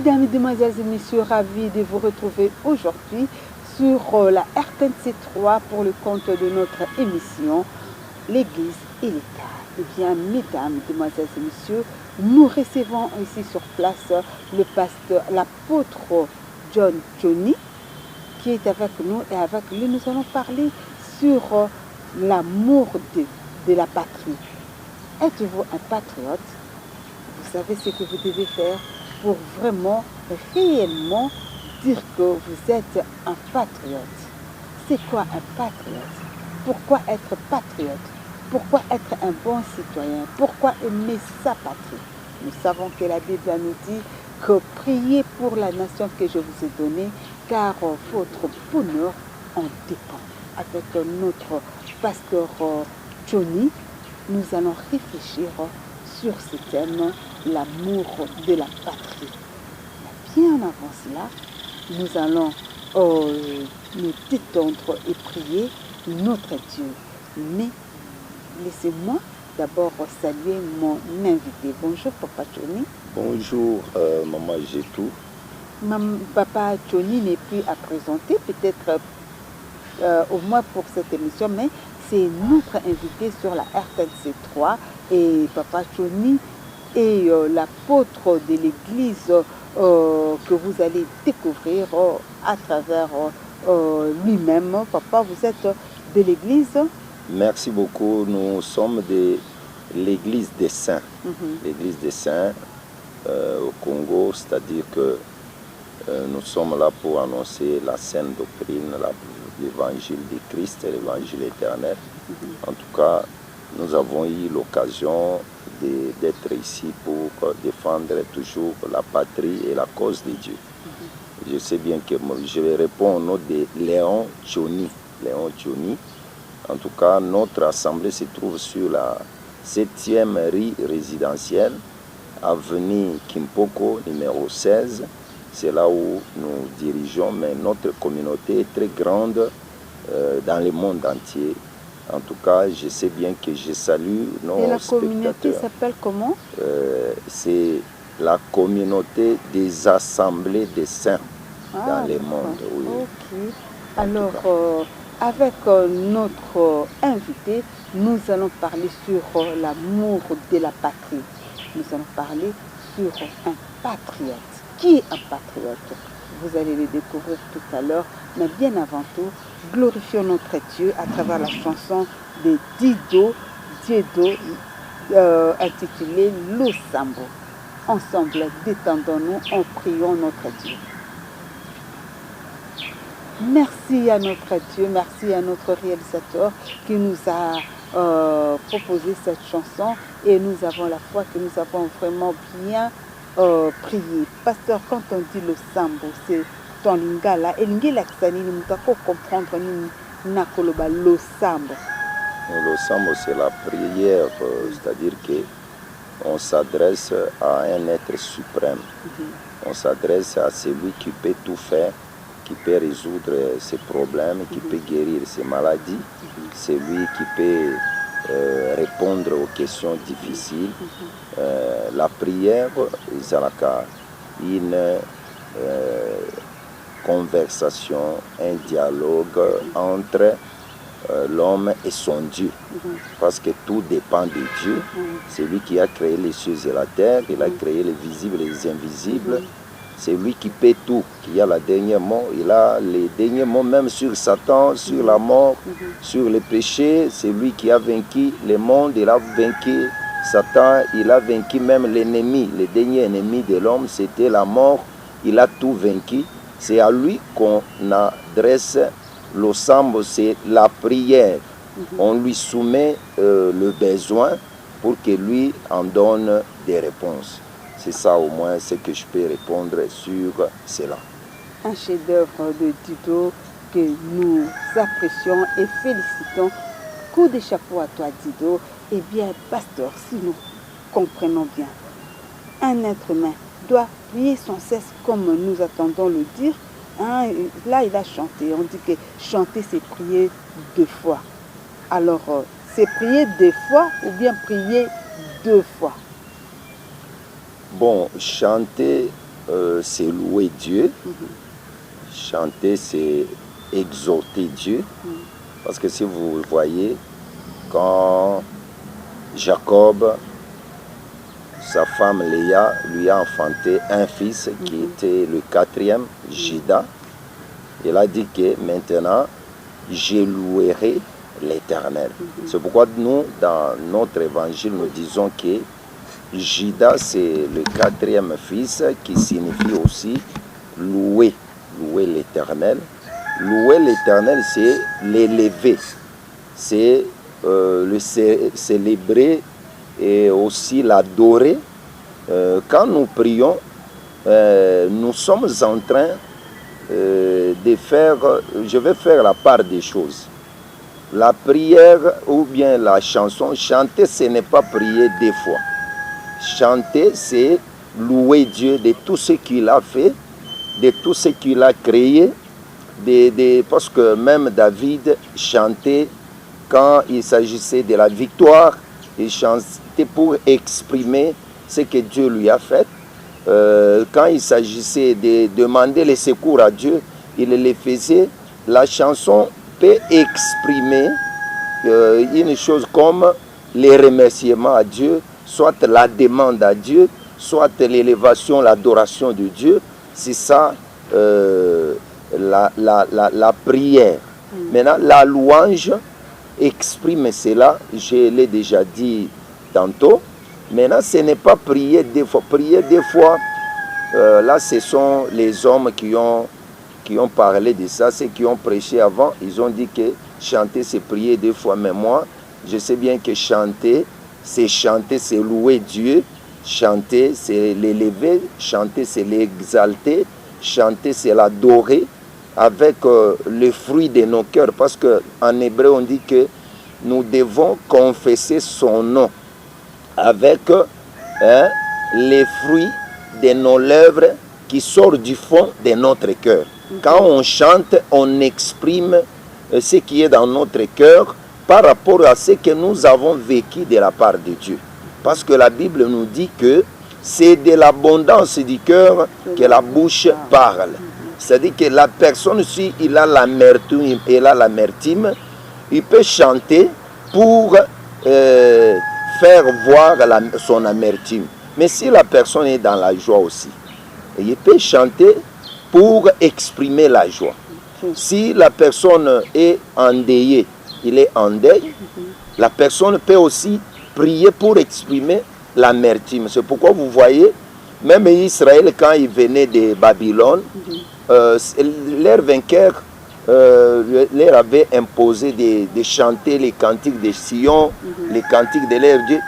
Mesdames, Mesdemoiselles et Messieurs, ravis de vous retrouver aujourd'hui sur la RTNC3 pour le compte de notre émission L'Église et l'État. Eh bien, Mesdames, Mesdemoiselles et Messieurs, nous recevons ici sur place le pasteur, l'apôtre John Tchoni, qui est avec nous, et avec lui nous allons parler sur l'amour de la patrie. Êtes-vous un patriote? Vous savez ce que vous devez faire pour vraiment, réellement dire que vous êtes un patriote. C'est quoi un patriote? Pourquoi être patriote? Pourquoi être un bon citoyen? Pourquoi aimer sa patrie? Nous savons que la Bible nous dit que priez pour la nation que je vous ai donnée, car votre bonheur en dépend. Avec notre pasteur Tchoni, nous allons réfléchir sur ce thème, l'amour de la patrie. Mais bien avant cela, nous allons nous détendre et prier notre Dieu. Mais laissez-moi d'abord saluer mon invité. Bonjour Papa Tchoni. Bonjour Maman Jetou. Papa Tchoni n'est plus à présenter, peut-être au moins pour cette émission, mais c'est notre invité sur la RTNC3 et Papa Tchoni est l'apôtre de l'Église que vous allez découvrir à travers lui-même. Papa, vous êtes de l'Église? Merci beaucoup. Nous sommes de l'Église des Saints. L'Église des Saints au Congo, c'est-à-dire que nous sommes là pour annoncer la saine doctrine, l'évangile de Christ et l'évangile éternel. En tout cas, nous avons eu l'occasion d'être ici pour défendre toujours la patrie et la cause de Dieu. Je sais bien que je réponds au nom de Léon Tchoni. Léon Tchoni. En tout cas, notre assemblée se trouve sur la 7e rue résidentielle, avenue Kimpoko, numéro 16. C'est là où nous dirigeons, mais notre communauté est très grande dans le monde entier. En tout cas, je sais bien que je salue nos spectateurs. Et la communauté s'appelle comment? C'est la communauté des assemblées des saints dans le monde. Oui. Ok. Alors, avec notre invité, nous allons parler sur l'amour de la patrie. Nous allons parler sur un patriote. Qui est un patriote? Vous allez le découvrir tout à l'heure, mais bien avant tout, glorifions notre Dieu à travers la chanson de Diedo intitulée Losambo. Ensemble, détendons-nous en priant notre Dieu. Merci à notre Dieu, merci à notre réalisateur qui nous a proposé cette chanson et nous avons la foi que nous avons vraiment bien prié. Pasteur, quand on dit le sambo, c'est ton lingala et lingala kisani ni mutako comprendre ni nakoloba le sambo. Le sambo, c'est la prière, c'est-à-dire que on s'adresse à un être suprême. On s'adresse à celui qui peut tout faire, qui peut résoudre ses problèmes, qui peut guérir ses maladies. C'est lui qui peut répondre aux questions difficiles. La prière, c'est une conversation, un dialogue entre l'homme et son Dieu. Parce que tout dépend de Dieu. C'est lui qui a créé les cieux et la terre, il a créé les visibles et les invisibles. C'est lui qui paie tout, qui a la dernière mot. Il a les derniers mots même sur Satan, sur la mort, sur les péchés. C'est lui qui a vaincu le monde, il a vaincu Satan, il a vaincu même l'ennemi. Le dernier ennemi de l'homme, c'était la mort. Il a tout vaincu. C'est à lui qu'on adresse le sambo, c'est la prière. On lui soumet le besoin pour que lui en donne des réponses. C'est ça au moins ce que je peux répondre sur cela. Un chef-d'œuvre de Diedo que nous apprécions et félicitons. Coup de chapeau à toi Diedo. Eh bien, pasteur, si nous comprenons bien, un être humain doit prier sans cesse comme nous attendons le dire. Hein, là, il a chanté. On dit que chanter, c'est prier 2 fois. Alors, c'est prier 2 fois ou bien prier 2 fois? Bon, chanter, c'est louer Dieu. Chanter, c'est exhorter Dieu. Parce que si vous voyez, quand Jacob, sa femme Léa, lui a enfanté un fils qui était le 4e, Juda, il a dit que maintenant, je louerai l'Éternel. C'est pourquoi nous, dans notre évangile, nous disons que Juda, c'est le 4e fils qui signifie aussi louer, louer l'Éternel. Louer l'Éternel, c'est l'élever, c'est le célébrer et aussi l'adorer. Quand nous prions, nous sommes en train de faire, je vais faire la part des choses. La prière ou bien la chanson, chanter ce n'est pas prier deux fois. Chanter c'est louer Dieu de tout ce qu'il a fait, de tout ce qu'il a créé, parce que même David chantait quand il s'agissait de la victoire, il chantait pour exprimer ce que Dieu lui a fait. Quand il s'agissait de demander le secours à Dieu, il le faisait. La chanson peut exprimer une chose comme les remerciements à Dieu, soit la demande à Dieu, soit l'élévation, l'adoration de Dieu. C'est ça la prière. Maintenant, la louange exprime cela, je l'ai déjà dit tantôt. Maintenant, ce n'est pas prier deux fois. Prier deux fois, là, ce sont les hommes qui ont parlé de ça, ceux qui ont prêché avant. Ils ont dit que chanter, c'est prier deux fois. Mais moi, je sais bien que chanter, c'est louer Dieu. Chanter, c'est l'élever. Chanter, c'est l'exalter. Chanter, c'est l'adorer avec le fruit de nos cœurs. Parce qu'en hébreu, on dit que nous devons confesser son nom avec les fruits de nos lèvres qui sortent du fond de notre cœur. Quand on chante, on exprime ce qui est dans notre cœur par rapport à ce que nous avons vécu de la part de Dieu. Parce que la Bible nous dit que c'est de l'abondance du cœur que la bouche parle. C'est-à-dire que la personne, si il a l'amertume, il peut chanter pour faire voir son amertume. Mais si la personne est dans la joie aussi, il peut chanter pour exprimer la joie. Si la personne est endeuillée, il est en deuil, la personne peut aussi prier pour exprimer l'amertume. C'est pourquoi vous voyez, même Israël, quand il venait de Babylone, leur vainqueur leur avait imposé de chanter les cantiques de Sion, les cantiques de leur Dieu.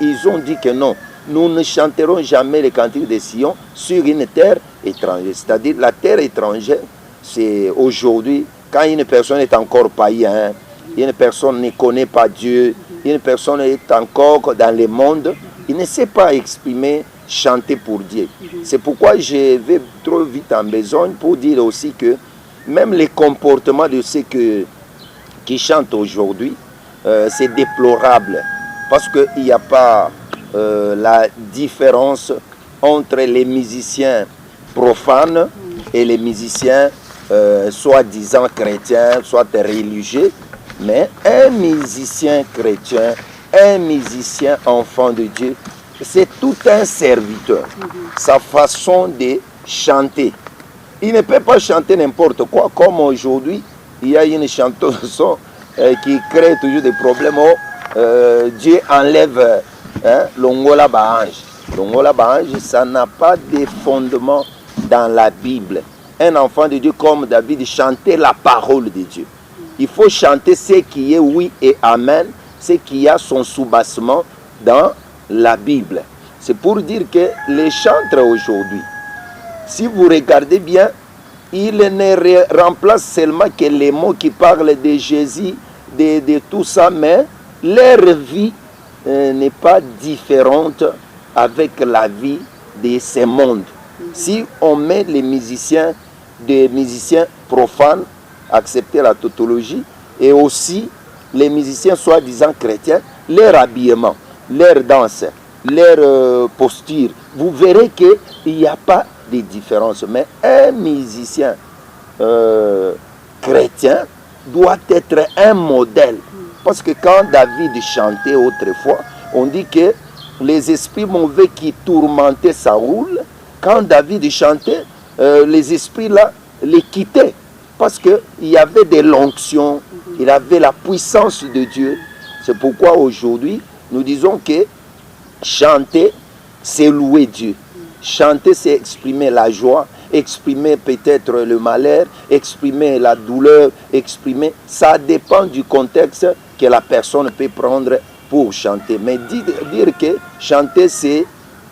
Ils ont dit que non, nous ne chanterons jamais les cantiques de Sion sur une terre étrangère. C'est-à-dire la terre étrangère, c'est aujourd'hui, quand une personne est encore païen, une personne ne connaît pas Dieu, une personne est encore dans le monde, il ne sait pas exprimer, chanter pour Dieu. C'est pourquoi je vais trop vite en besogne pour dire aussi que même les comportements de ceux qui chantent aujourd'hui, c'est déplorable. Parce qu'il n'y a pas la différence entre les musiciens profanes et les musiciens soi-disant chrétiens, soit religieux. Mais un musicien chrétien, un musicien enfant de Dieu, c'est tout un serviteur. Sa façon de chanter. Il ne peut pas chanter n'importe quoi, comme aujourd'hui, il y a une chanteuse qui crée toujours des problèmes. Dieu enlève l'ongola baange. L'ongola baange, ça n'a pas de fondement dans la Bible. Un enfant de Dieu comme David chantait la parole de Dieu. Il faut chanter ce qui est oui et amen, ce qui a son soubassement dans la Bible. C'est pour dire que les chantres aujourd'hui, si vous regardez bien, ils ne remplacent seulement que les mots qui parlent de Jésus, de tout ça, mais leur vie n'est pas différente avec la vie de ce monde. Si on met les musiciens, des musiciens profanes, accepter la tautologie, et aussi les musiciens soi-disant chrétiens, leur habillement, leur danse, leur posture, vous verrez qu'il n'y a pas des différences. Mais un musicien chrétien doit être un modèle. Parce que quand David chantait autrefois, on dit que les esprits mauvais qui tourmentaient Saoul, quand David chantait, les esprits là les quittaient. Parce qu'il y avait de l'onction, il avait la puissance de Dieu. C'est pourquoi aujourd'hui, nous disons que chanter, c'est louer Dieu. Chanter, c'est exprimer la joie, exprimer peut-être le malheur, exprimer la douleur, exprimer. Ça dépend du contexte que la personne peut prendre pour chanter. Mais dire que chanter, c'est...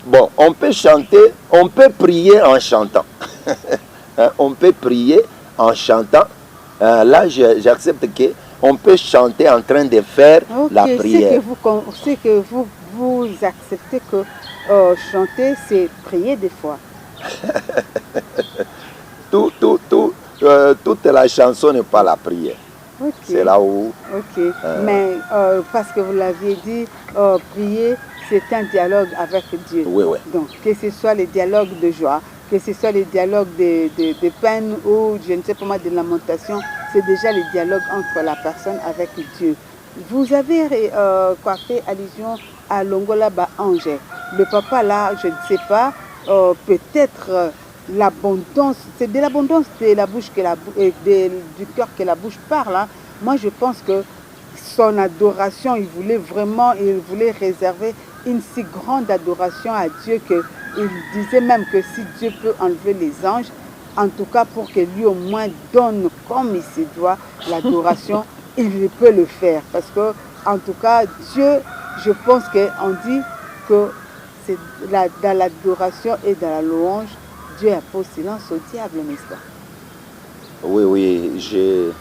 Bon, on peut chanter, on peut prier en chantant. On peut prier en chantant. Là, j'accepte qu'on peut chanter en train de faire la prière. C'est que vous acceptez que chanter, c'est prier des fois. Toute la chanson n'est pas la prière. Okay. C'est là où... Ok, mais parce que vous l'aviez dit, prier, c'est un dialogue avec Dieu. Oui, oui. Donc, que ce soit les dialogues de joie, que ce soit les dialogues de peine ou, je ne sais pas moi, de lamentation, c'est déjà le dialogue entre la personne avec Dieu. Vous avez fait allusion à Longola Ba-Ange. Le papa là, je ne sais pas, peut-être l'abondance, c'est de l'abondance de la bouche du cœur que la bouche parle. Hein. Moi, je pense que son adoration, il voulait réserver une si grande adoration à Dieu qu'il disait même que si Dieu peut enlever les anges, en tout cas pour que lui au moins donne comme il se doit l'adoration, il peut le faire. Parce que, en tout cas, Dieu, je pense qu'on dit que c'est dans l'adoration et dans la louange, Dieu impose silence au diable, n'est-ce pas? Oui, oui.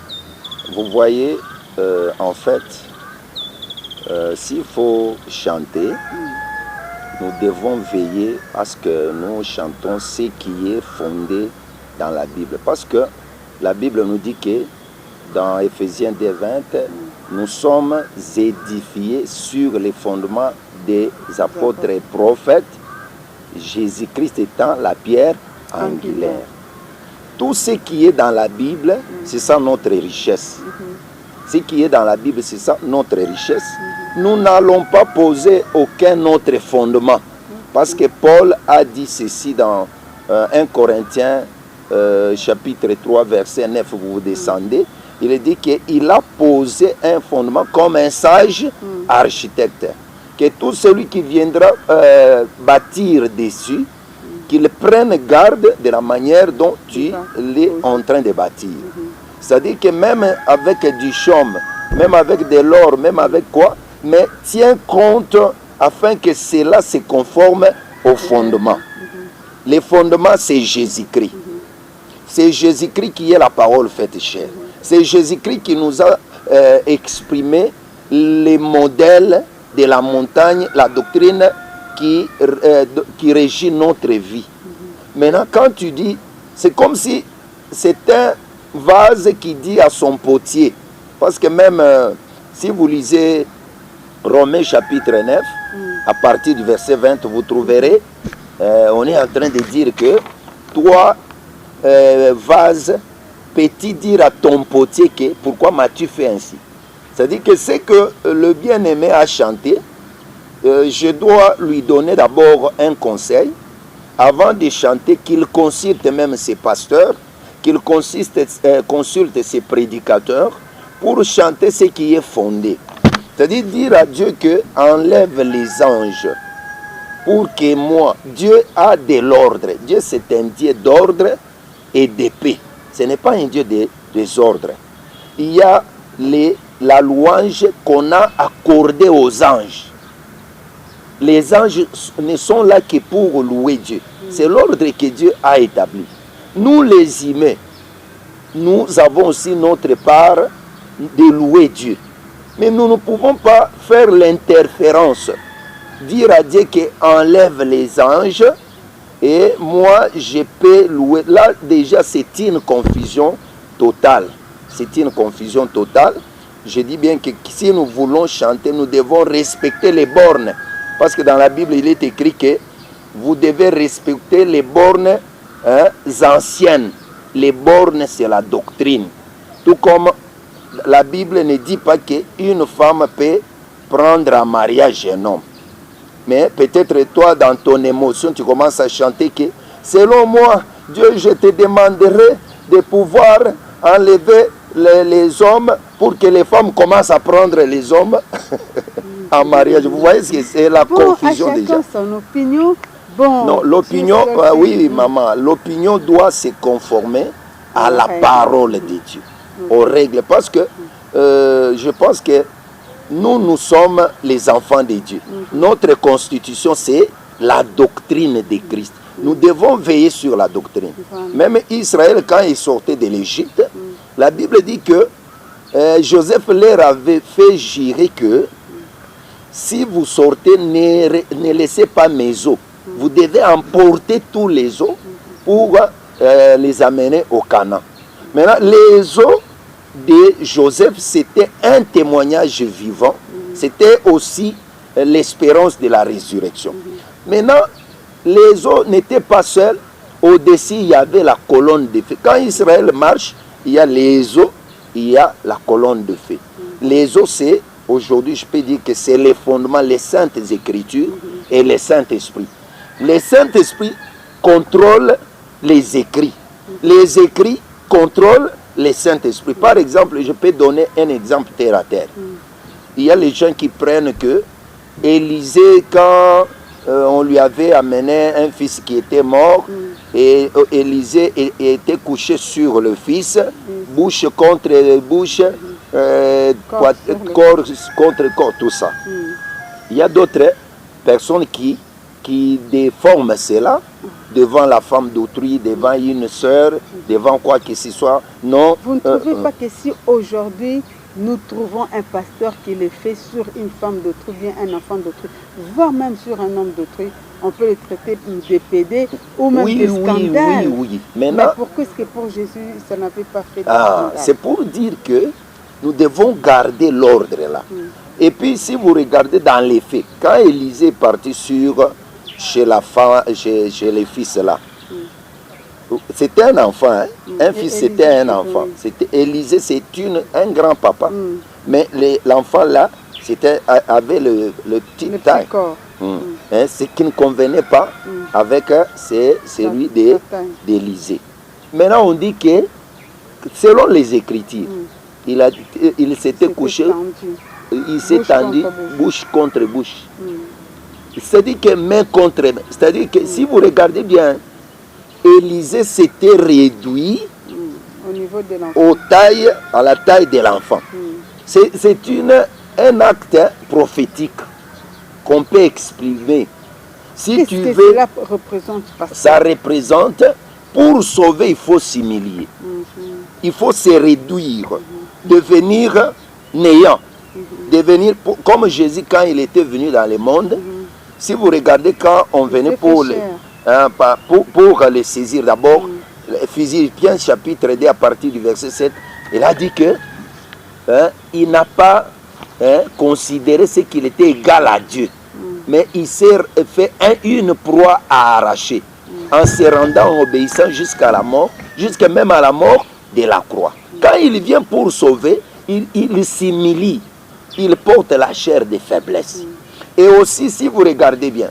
Vous voyez, en fait, s'il faut chanter, nous devons veiller à ce que nous chantons ce qui est fondé dans la Bible. Parce que la Bible nous dit que dans Ephésiens 2:20, nous sommes édifiés sur les fondements des apôtres et prophètes, Jésus-Christ étant la pierre angulaire. Tout ce qui est dans la Bible, c'est ça notre richesse. Ce qui est dans la Bible, c'est ça notre richesse. Nous n'allons pas poser aucun autre fondement. Parce que Paul a dit ceci dans 1 Corinthiens chapitre 3, verset 9, vous descendez. Il dit qu'il a posé un fondement comme un sage architecte. Que tout celui qui viendra bâtir dessus, qu'il prenne garde de la manière dont tu l'es en train de bâtir. C'est-à-dire que même avec du chaume, même avec de l'or, même avec quoi, mais tiens compte afin que cela se conforme au fondement. Le fondement, c'est Jésus-Christ. C'est Jésus-Christ qui est la parole faite chair. C'est Jésus-Christ qui nous a exprimé les modèles de la montagne, la doctrine qui régit notre vie. Maintenant, quand tu dis, c'est comme si c'est un vase qui dit à son potier, parce que même si vous lisez Romains chapitre 9, à partir du verset 20, vous trouverez, on est en train de dire que toi, vase, peux-tu dire à ton potier que pourquoi m'as-tu fait ainsi? C'est-à-dire que c'est que le bien-aimé a chanté, je dois lui donner d'abord un conseil, avant de chanter, qu'il consulte même ses pasteurs, qu'il consulte ses prédicateurs, pour chanter ce qui est fondé. C'est-à-dire dire à Dieu que enlève les anges, pour que moi, Dieu a de l'ordre. Dieu c'est un Dieu d'ordre et de paix. Ce n'est pas un Dieu de désordre. Il y a la louange qu'on a accordée aux anges. Les anges ne sont là que pour louer Dieu. C'est l'ordre que Dieu a établi. Nous les humains, nous avons aussi notre part de louer Dieu. Mais nous ne pouvons pas faire l'interférence. Dire à Dieu qu'il enlève les anges et moi je peux louer. Là déjà c'est une confusion totale. C'est une confusion totale. Je dis bien que si nous voulons chanter, nous devons respecter les bornes. Parce que dans la Bible, il est écrit que vous devez respecter les bornes anciennes. Les bornes, c'est la doctrine. Tout comme la Bible ne dit pas qu'une femme peut prendre en mariage un homme. Mais peut-être toi, dans ton émotion, tu commences à chanter que selon moi, Dieu, je te demanderai de pouvoir enlever les hommes pour que les femmes commencent à prendre les hommes en mariage. Vous voyez ce que c'est la confusion déjà. Chacun son opinion. Bon, non, l'opinion, oui, maman, l'opinion doit se conformer à la parole de Dieu, aux règles. Parce que je pense que nous sommes les enfants de Dieu. Notre constitution, c'est la doctrine de Christ. Nous devons veiller sur la doctrine. Même Israël, quand il sortait de l'Égypte, la Bible dit que Joseph leur avait fait jurer que si vous sortez, ne laissez pas mes os. Vous devez emporter tous les os pour les amener au Canaan. Maintenant, les os de Joseph, c'était un témoignage vivant. C'était aussi l'espérance de la résurrection. Maintenant, les os n'étaient pas seuls. Au-dessus, il y avait la colonne de feu. Quand Israël marche, il y a les os, il y a la colonne de feu. Les os, c'est, aujourd'hui, je peux dire que c'est les fondements, les saintes écritures et le Saint-Esprit. Le Saint-Esprit contrôle les écrits. Les écrits contrôlent le Saint-Esprit. Par exemple, je peux donner un exemple terre à terre. Il y a les gens qui prennent que Élisée, quand on lui avait amené un fils qui était mort, et Élisée était couché sur le fils, bouche contre bouche, corps contre corps, tout ça. Il y a d'autres personnes qui déforment cela devant la femme d'autrui, devant une sœur, devant quoi que ce soit. Non. Vous ne trouvez pas que si aujourd'hui nous trouvons un pasteur qui le fait sur une femme d'autrui, bien un enfant d'autrui, voire même sur un homme d'autrui, on peut le traiter de pédé ou même de scandale. Oui. Mais pourquoi est-ce que pour Jésus, ça n'avait pas fait de scandale? C'est pour dire que nous devons garder l'ordre là. Et puis si vous regardez dans les faits, quand Élisée est parti chez la femme, chez les fils là, c'était un enfant, hein? Un fils c'était un enfant. C'était Élisée, c'est un grand papa. Mais l'enfant là, avait le petit taille. Ce qui ne convenait pas avec celui d'Élisée. Maintenant on dit que selon les Écritures, il s'était couché, il s'est tendu bouche contre bouche. C'est-à-dire que main contre main. C'est-à-dire que si vous regardez bien, Élisée s'était réduit au niveau de l'enfant, à la taille de l'enfant. C'est un acte prophétique qu'on peut exprimer. Si tu veux, cela représente, ça représente, pour sauver, il faut s'humilier. Il faut se réduire, devenir néant. Devenir, comme Jésus quand il était venu dans le monde, si vous regardez quand on venait pour les saisir, d'abord, Philippiens chapitre 2 à partir du verset 7, il a dit que il n'a pas considéré ce qu'il était égal à Dieu, mais il s'est fait une proie à arracher, en se rendant obéissant jusqu'à la mort, jusqu'à même à la mort de la croix. Quand il vient pour sauver, il s'humilie, il porte la chair des faiblesses. Et aussi, si vous regardez bien,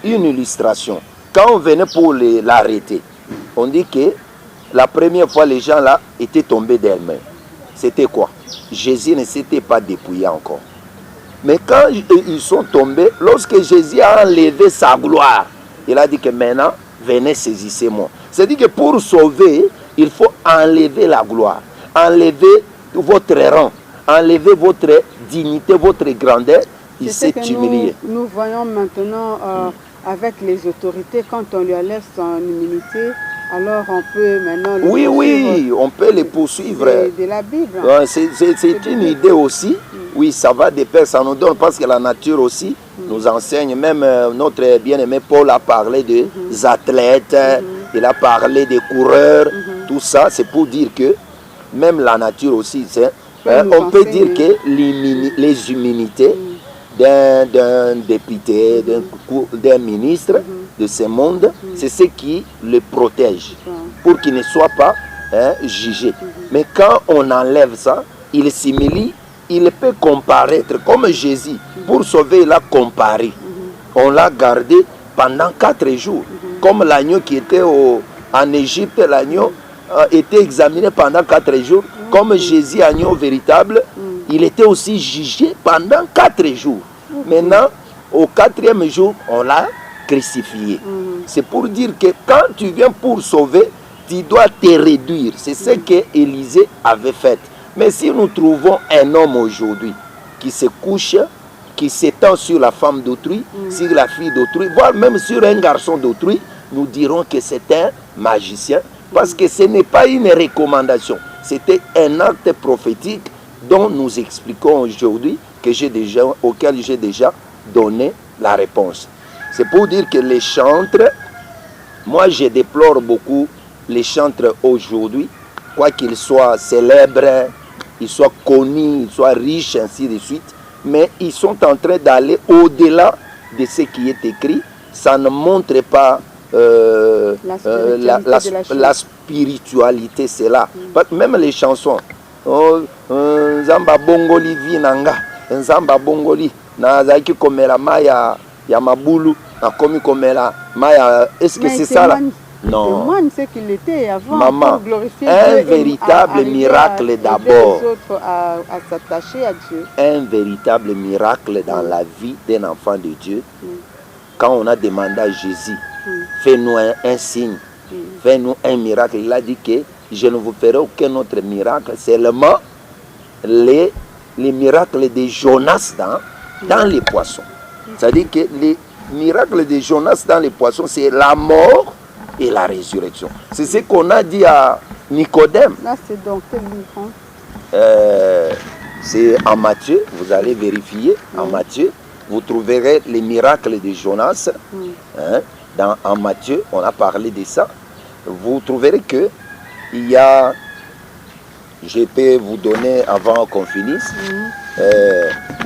une illustration, quand on venait pour l'arrêter, on dit que la première fois, les gens là étaient tombés d'elles-mêmes. C'était quoi? Jésus ne s'était pas dépouillé encore. Mais quand ils sont tombés, lorsque Jésus a enlevé sa gloire, il a dit que maintenant, venez saisissez-moi. C'est-à-dire que pour sauver, il faut enlever la gloire, enlever votre rang, enlever votre dignité, votre grandeur. Il s'est humilié. Nous voyons maintenant avec les autorités, quand on lui enlève son immunité, alors on peut maintenant le poursuivre. On peut les poursuivre. De la Bible. C'est une idée aussi. Oui, ça va de pair, ça nous donne, parce que la nature aussi nous enseigne. Même notre bien-aimé Paul a parlé des athlètes, il a parlé des coureurs, tout ça, c'est pour dire que même la nature aussi, on peut dire que les immunités d'un député, d'un ministre de ce monde, c'est ce qui le protège pour qu'il ne soit pas jugé. Mais quand on enlève ça, il s'humilie, il peut comparaître comme Jésus. Pour sauver, il a comparé. On l'a gardé pendant 4 jours. Comme l'agneau qui était en Égypte, l'agneau a été examiné pendant 4 jours. Comme Jésus, agneau véritable, il était aussi jugé pendant 4 jours. Maintenant, au 4e jour, on l'a crucifié. C'est pour dire que quand tu viens pour sauver, tu dois te réduire. C'est ce que Élisée avait fait. Mais si nous trouvons un homme aujourd'hui qui se couche, qui s'étend sur la femme d'autrui, sur la fille d'autrui, voire même sur un garçon d'autrui, nous dirons que c'est un magicien, parce que ce n'est pas une recommandation, c'était un acte prophétique dont nous expliquons aujourd'hui, auquel j'ai déjà donné la réponse. C'est pour dire que les chantres, moi je déplore beaucoup les chantres aujourd'hui, quoi qu'ils soient célèbres, ils soient connus, ils soient riches, ainsi de suite, mais ils sont en train d'aller au-delà de ce qui est écrit. Ça ne montre pas la spiritualité, c'est là. Même les chansons. Nzamba bongoli vinanga, nzamba bongoli na zaki komela maya ya mabulu na komi komela maya. Est-ce que c'est ça là? Non. Ce qu'il était avant, maman, un véritable miracle d'abord. À s'attacher à Dieu. Un véritable miracle dans la vie d'un enfant de Dieu. Quand on a demandé à Jésus, fais-nous un signe, fais-nous un miracle. Il a dit que je ne vous ferai aucun autre miracle, seulement les miracles de Jonas dans les poissons. C'est-à-dire que les miracles de Jonas dans les poissons, c'est la mort et la résurrection. C'est ce qu'on a dit à Nicodème. Là, c'est donc quel livre? C'est en Matthieu, vous allez vérifier, en Matthieu, vous trouverez les miracles de Jonas. En Matthieu, on a parlé de ça. Vous trouverez que il y a, je peux vous donner avant qu'on finisse,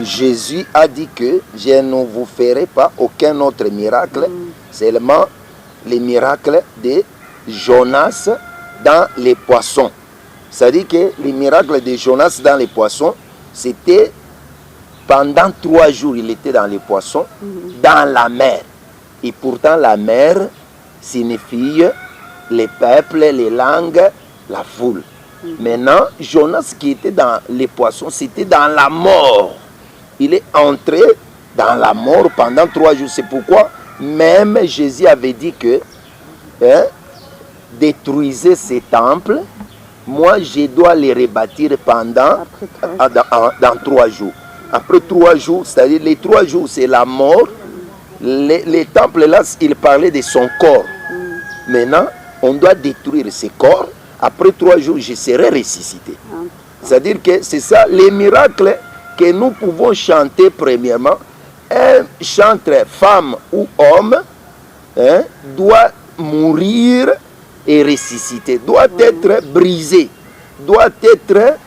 Jésus a dit que je ne vous ferai pas aucun autre miracle, seulement les miracles de Jonas dans les poissons. C'est-à-dire que les miracles de Jonas dans les poissons, c'était pendant 3 jours, il était dans les poissons, dans la mer. Et pourtant, la mer signifie les peuples, les langues, la foule. Maintenant, Jonas qui était dans les poissons, c'était dans la mort. Il est entré dans la mort pendant 3 jours. C'est pourquoi même Jésus avait dit que détruisez ces temples, moi je dois les rebâtir dans 3 jours. Après 3 jours, c'est-à-dire les 3 jours c'est la mort. Les temples là, il parlait de son corps. Maintenant, on doit détruire ces corps. Après 3 jours, je serai ressuscité. C'est-à-dire que c'est ça, les miracles que nous pouvons chanter premièrement. Un chanteur, femme ou homme, doit mourir et ressusciter, doit être brisé, doit être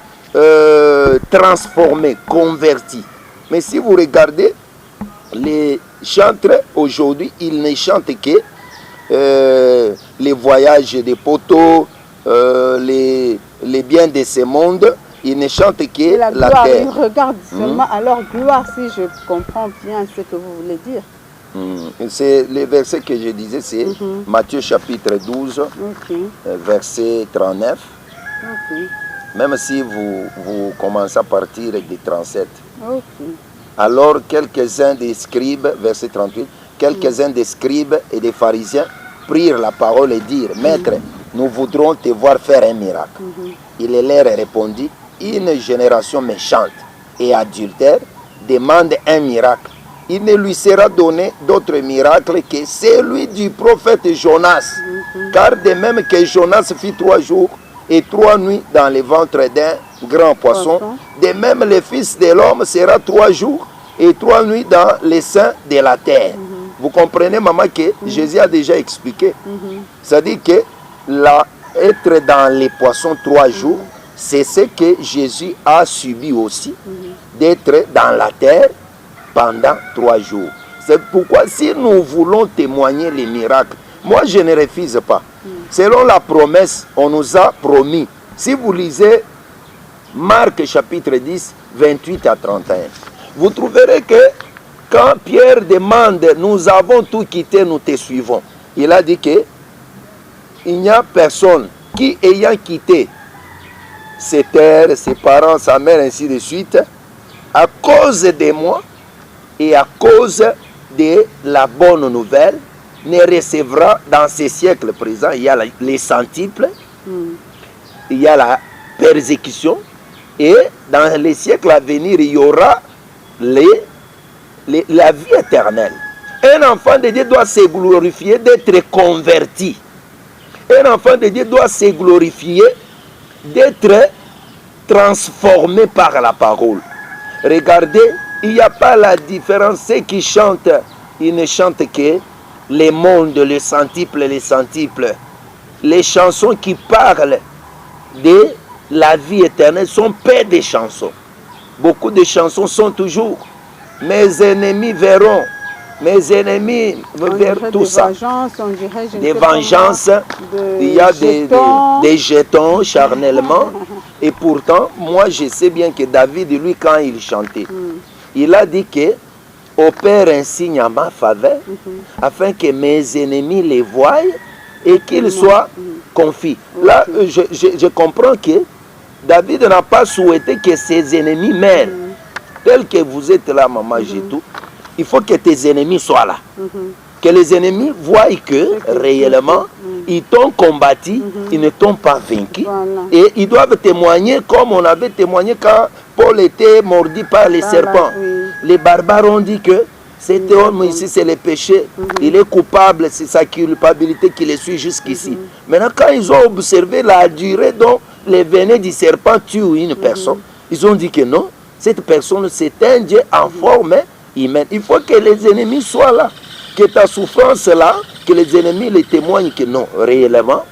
transformé, converti. Mais si vous regardez les chanteurs aujourd'hui, ils ne chantent que les voyages des poteaux, les biens de ce monde. Ils ne chantent que la terre. Ils regardent seulement à leur gloire, si je comprends bien ce que vous voulez dire. C'est le verset que je disais, c'est Matthieu chapitre 12, verset 39. Même si vous commencez à partir de 37. Alors quelques-uns des scribes, verset 38, quelques-uns des scribes et des pharisiens prirent la parole et dirent, Maître, nous voudrons te voir faire un miracle. Il leur répondit, une génération méchante et adultère demande un miracle. Il ne lui sera donné d'autre miracle que celui du prophète Jonas. Car de même que Jonas fit 3 jours et 3 nuits dans le ventre d'un grand poisson, de même le Fils de l'homme sera 3 jours et 3 nuits dans les seins de la terre. Vous comprenez, maman, que Jésus a déjà expliqué. C'est-à-dire que être dans les poissons 3 jours, c'est ce que Jésus a subi aussi, d'être dans la terre pendant 3 jours. C'est pourquoi si nous voulons témoigner les miracles, moi je ne refuse pas. Selon la promesse, on nous a promis. Si vous lisez Marc chapitre 10, 28 à 31, vous trouverez que quand Pierre demande, nous avons tout quitté, nous te suivons. Il a dit que il n'y a personne qui, ayant quitté ses terres, ses parents, sa mère, ainsi de suite, à cause de moi et à cause de la bonne nouvelle, ne recevra dans ces siècles présents, il y a les centiples, il y a la persécution, et dans les siècles à venir, il y aura la vie éternelle. Un enfant de Dieu doit se glorifier d'être converti. Un enfant de Dieu doit se glorifier d'être transformé par la parole. Regardez, il n'y a pas la différence. Ceux qui chantent, ils ne chantent que les mondes, les centiples. Les chansons qui parlent de la vie éternelle sont peu de chansons. Beaucoup de chansons sont toujours mes ennemis verront, mes ennemis verront tout ça. Des vengeances, il y a des jetons charnellement. Et pourtant, moi je sais bien que David, lui, quand il chantait, il a dit que opère un signe en ma faveur, afin que mes ennemis les voient et qu'ils soient confis. Là, je comprends que David n'a pas souhaité que ses ennemis meurent. Tel que vous êtes là, maman Jétou, il faut que tes ennemis soient là. Que les ennemis voient que réellement, ils t'ont combattu, ils ne t'ont pas vaincu. Et ils doivent témoigner comme on avait témoigné quand Paul était mordu par les serpents. Les barbares ont dit que cet homme ici, c'est le péché. Il est coupable, c'est sa culpabilité qui le suit jusqu'ici. Maintenant, quand ils ont observé la durée dont les venin du serpent tue une personne, ils ont dit que non, cette personne, c'est un Dieu en forme humaine. Il faut que les ennemis soient là. Que ta souffrance là, que les ennemis les témoignent que non, réellement,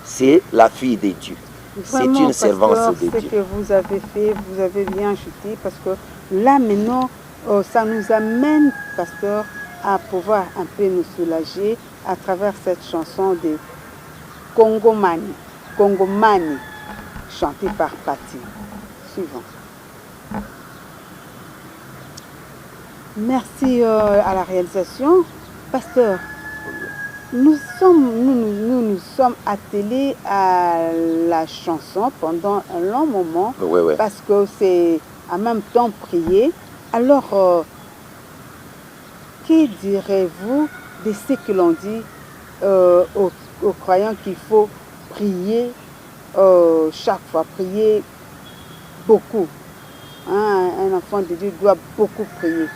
c'est la fille de Dieu. C'est une servante de Dieu. Ce que vous avez fait, vous avez bien ajouté, parce que là maintenant, ça nous amène, pasteur, à pouvoir un peu nous soulager à travers cette chanson de Kongomani, chantée par Patti. Suivant. Merci à la réalisation. Pasteur, nous sommes attelés à la chanson pendant un long moment, parce que c'est en même temps prier. Alors, que direz-vous de ce que l'on dit aux croyants qu'il faut prier chaque fois, prier beaucoup, hein? Un enfant de Dieu doit beaucoup prier.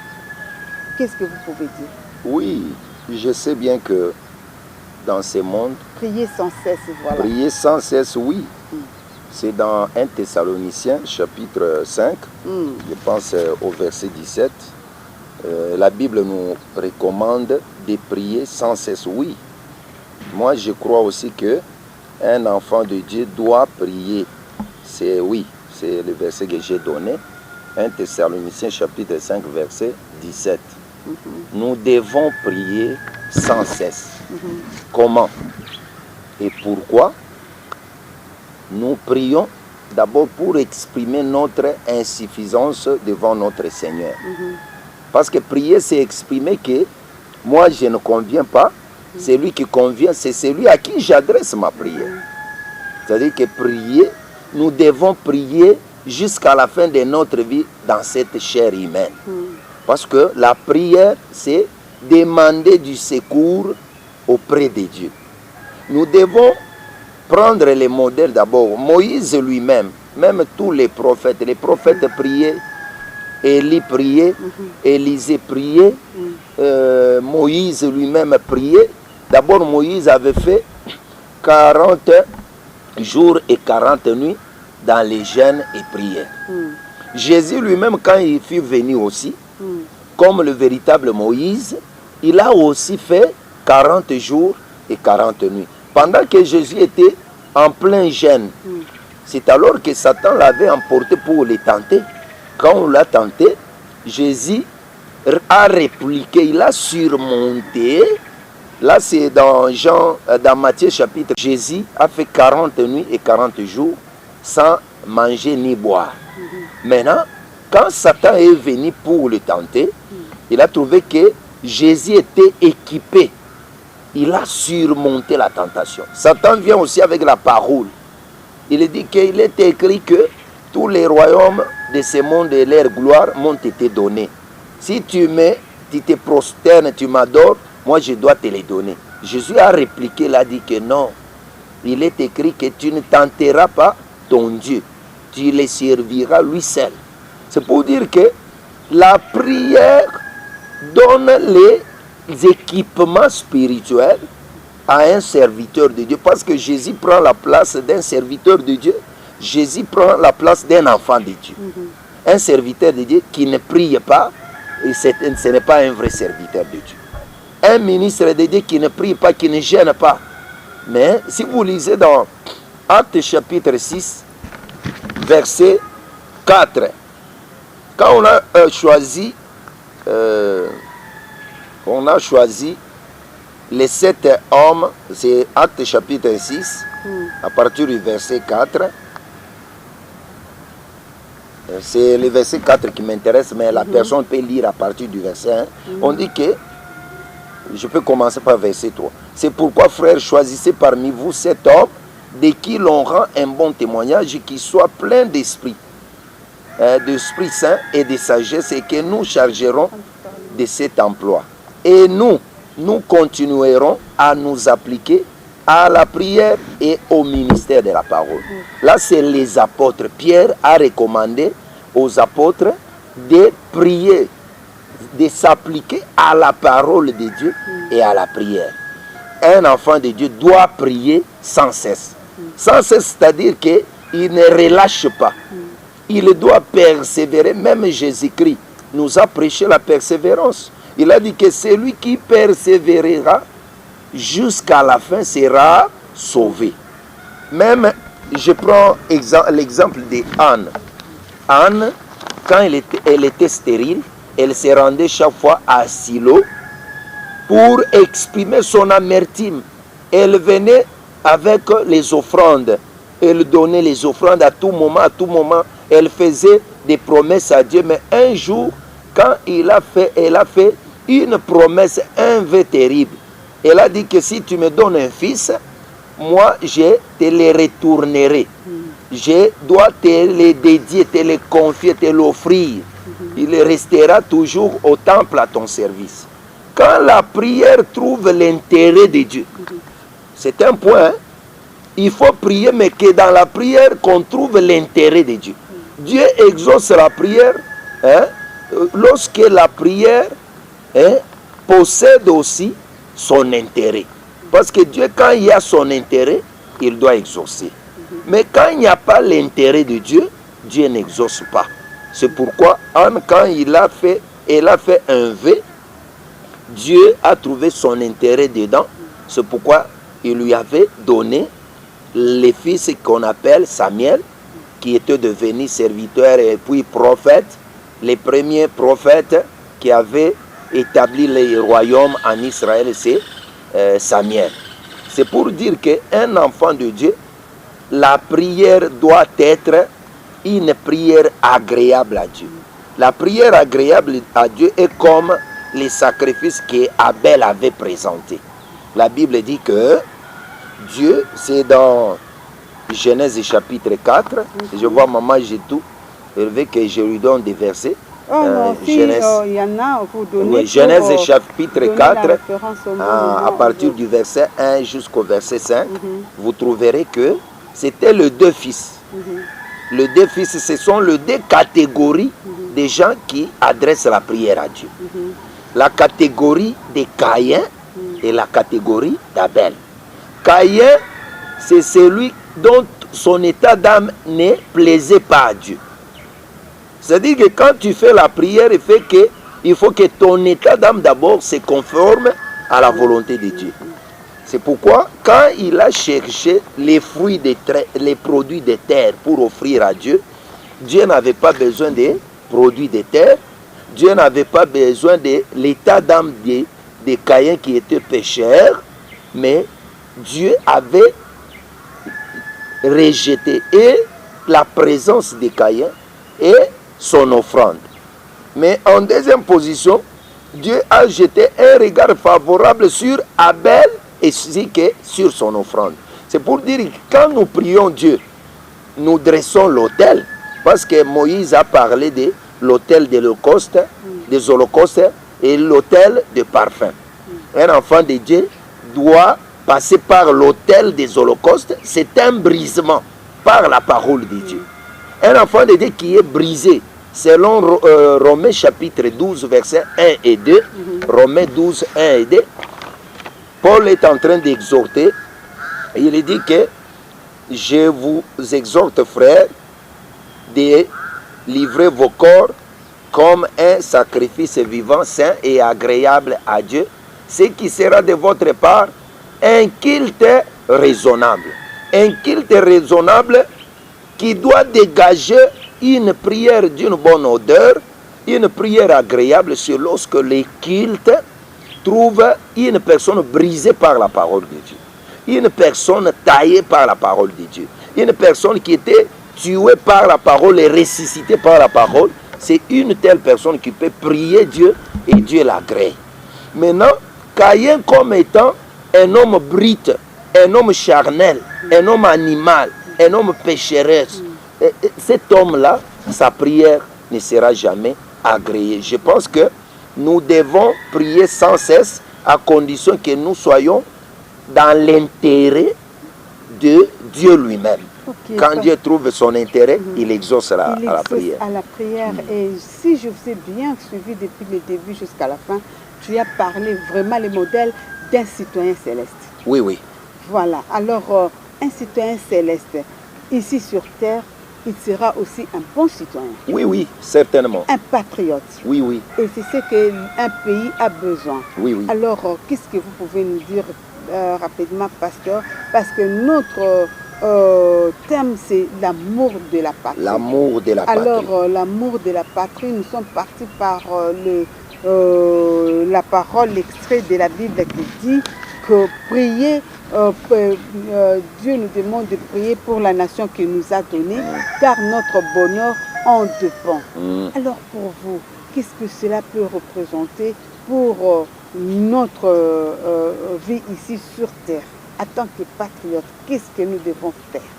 Qu'est-ce que vous pouvez dire? Oui, je sais bien que dans ce monde, prier sans cesse, voilà. Prier sans cesse, oui. C'est dans 1 Thessaloniciens, chapitre 5, je pense au verset 17. La Bible nous recommande de prier sans cesse, oui. Moi, je crois aussi que un enfant de Dieu doit prier. C'est oui, c'est le verset que j'ai donné. 1 Thessaloniciens, chapitre 5, verset 17. Nous devons prier sans cesse. Comment et pourquoi? Nous prions d'abord pour exprimer notre insuffisance devant notre Seigneur. Parce que prier, c'est exprimer que moi, je ne conviens pas. Celui qui convient, c'est celui à qui j'adresse ma prière. C'est-à-dire que prier, nous devons prier jusqu'à la fin de notre vie dans cette chair humaine. Parce que la prière, c'est demander du secours auprès de Dieu. Nous devons prendre les modèles d'abord. Moïse lui-même, même tous les prophètes priaient, Élie priait, Élisée priait, Moïse lui-même priait. D'abord, Moïse avait fait 40 jours et 40 nuits dans les jeûnes et prières. Jésus lui-même, quand il fut venu aussi, comme le véritable Moïse, il a aussi fait 40 jours et 40 nuits. Pendant que Jésus était en plein jeûne, c'est alors que Satan l'avait emporté pour le tenter. Quand on l'a tenté, Jésus a répliqué, il a surmonté. Là, c'est dans Matthieu chapitre. Jésus a fait 40 nuits et 40 jours sans manger ni boire. Maintenant, quand Satan est venu pour le tenter, il a trouvé que Jésus était équipé. Il a surmonté la tentation. Satan vient aussi avec la parole. Il dit qu'il est écrit que tous les royaumes de ce monde et leur gloire m'ont été donnés. Si tu te prosternes, tu m'adores, moi je dois te les donner. Jésus a répliqué, il a dit que non. Il est écrit que tu ne tenteras pas ton Dieu. Tu le serviras lui seul. C'est pour dire que la prière donne les équipements spirituels à un serviteur de Dieu. Parce que Jésus prend la place d'un serviteur de Dieu. Jésus prend la place d'un enfant de Dieu. Un serviteur de Dieu qui ne prie pas, ce n'est pas un vrai serviteur de Dieu. Un ministre de Dieu qui ne prie pas, qui ne gêne pas. Mais si vous lisez dans Actes chapitre 6, verset 4, quand on a choisi les 7 hommes, c'est Actes chapitre 6, à partir du verset 4. C'est le verset 4 qui m'intéresse, mais la personne peut lire à partir du verset 1. On dit que, je peux commencer par verset 3. C'est pourquoi, frères, choisissez parmi vous 7 hommes de qui l'on rend un bon témoignage, qui soit plein d'esprit saint et de sagesse, et que nous chargerons de cet emploi. Et nous continuerons à nous appliquer à la prière et au ministère de la parole. Là, c'est les apôtres. Pierre a recommandé aux apôtres de prier, de s'appliquer à la parole de Dieu et à la prière. Un enfant de Dieu doit prier sans cesse. Sans cesse, c'est-à-dire qu'il ne relâche pas. Il doit persévérer. Même Jésus-Christ nous a prêché la persévérance. Il a dit que celui qui persévérera jusqu'à la fin sera sauvé. Même, je prends l'exemple de Anne. Anne, quand elle était stérile, elle se rendait chaque fois à Silo pour exprimer son amertume. Elle venait avec les offrandes. Elle donnait les offrandes à tout moment, Elle faisait des promesses à Dieu. Mais un jour, quand elle a fait une promesse, un vœu terrible. Elle a dit que si tu me donnes un fils, moi je te le retournerai. Je dois te le dédier, te le confier, te l'offrir. Il restera toujours au temple à ton service. Quand la prière trouve l'intérêt de Dieu, c'est un point. Il faut prier, mais que dans la prière qu'on trouve l'intérêt de Dieu. Dieu exauce la prière lorsque la prière possède aussi son intérêt. Parce que Dieu, quand il y a son intérêt, il doit exaucer. Mais quand il n'y a pas l'intérêt de Dieu, Dieu n'exauce pas. C'est pourquoi Anne, quand elle a fait un vœu, Dieu a trouvé son intérêt dedans. C'est pourquoi il lui avait donné les fils qu'on appelle Samuel, qui était devenu serviteur et puis prophète. Les premiers prophètes qui avaient établi les royaumes en Israël, c'est Samuel. C'est pour dire qu'un enfant de Dieu, la prière doit être une prière agréable à Dieu. La prière agréable à Dieu est comme les sacrifices qu'Abel avait présentés. La Bible dit que Dieu, c'est dans Genèse chapitre 4, je vois maman, j'ai tout, je veux que je lui donne des versets. Genèse, il y en a, vous donnez. Oui, Genèse chapitre 4, à partir du verset 1 jusqu'au verset 5, vous trouverez que c'était les 2 fils. Les 2 fils, ce sont les 2 catégories des gens qui adressent la prière à Dieu. La catégorie de Caïn et la catégorie d'Abel. Caïn, c'est celui dont son état d'âme ne plaisait pas à Dieu. C'est-à-dire que quand tu fais la prière, il faut que ton état d'âme d'abord se conforme à la volonté de Dieu. C'est pourquoi quand il a cherché les produits de terre pour offrir à Dieu, Dieu n'avait pas besoin des produits de terre, Dieu n'avait pas besoin de l'état d'âme des Caïns qui étaient pécheurs, mais Dieu avait rejeté et la présence des Caïns et son offrande. Mais en deuxième position, Dieu a jeté un regard favorable sur Abel ainsi que sur son offrande. C'est pour dire que quand nous prions Dieu, nous dressons l'autel, parce que Moïse a parlé de l'autel des holocaustes et l'autel de parfum. Un enfant de Dieu doit passer par l'autel des holocaustes, c'est un brisement par la parole de Dieu. Un enfant de Dieu qui est brisé, selon Romains chapitre 12, versets 1 et 2, Romains 12, 1 et 2, Paul est en train d'exhorter, il dit que je vous exhorte, frères, de livrer vos corps comme un sacrifice vivant, saint et agréable à Dieu, ce qui sera de votre part un culte raisonnable. Un culte raisonnable qui doit dégager une prière d'une bonne odeur, une prière agréable, c'est lorsque le culte trouve une personne brisée par la parole de Dieu, une personne taillée par la parole de Dieu, une personne qui était tuée par la parole et ressuscitée par la parole. C'est une telle personne qui peut prier Dieu et Dieu l'agrée. Maintenant, Caïn comme étant un homme brute, un homme charnel, un homme animal, un homme pécheresse, cet homme-là, sa prière ne sera jamais agréée. Je pense que nous devons prier sans cesse à condition que nous soyons dans l'intérêt de Dieu lui-même. Okay, quand Dieu trouve son intérêt, il exauce à la prière. Et si je vous ai bien suivi depuis le début jusqu'à la fin, tu as parlé vraiment le modèle d'un citoyen céleste. Oui, oui. Voilà. Alors, un citoyen céleste, ici sur terre, il sera aussi un bon citoyen. Oui, oui, certainement. Un patriote. Oui, oui. Et c'est ce qu'un pays a besoin. Oui, oui. Alors, qu'est-ce que vous pouvez nous dire rapidement, pasteur? Parce que notre thème, c'est l'amour de la patrie. L'amour de la patrie. Alors, l'amour de la patrie, nous sommes partis par la parole, l'extrait de la Bible qui dit que prier, Dieu nous demande de prier pour la nation qu'il nous a donnée, car notre bonheur en dépend. Alors pour vous, qu'est-ce que cela peut représenter pour notre vie ici sur terre? En tant que patriote, qu'est-ce que nous devons faire?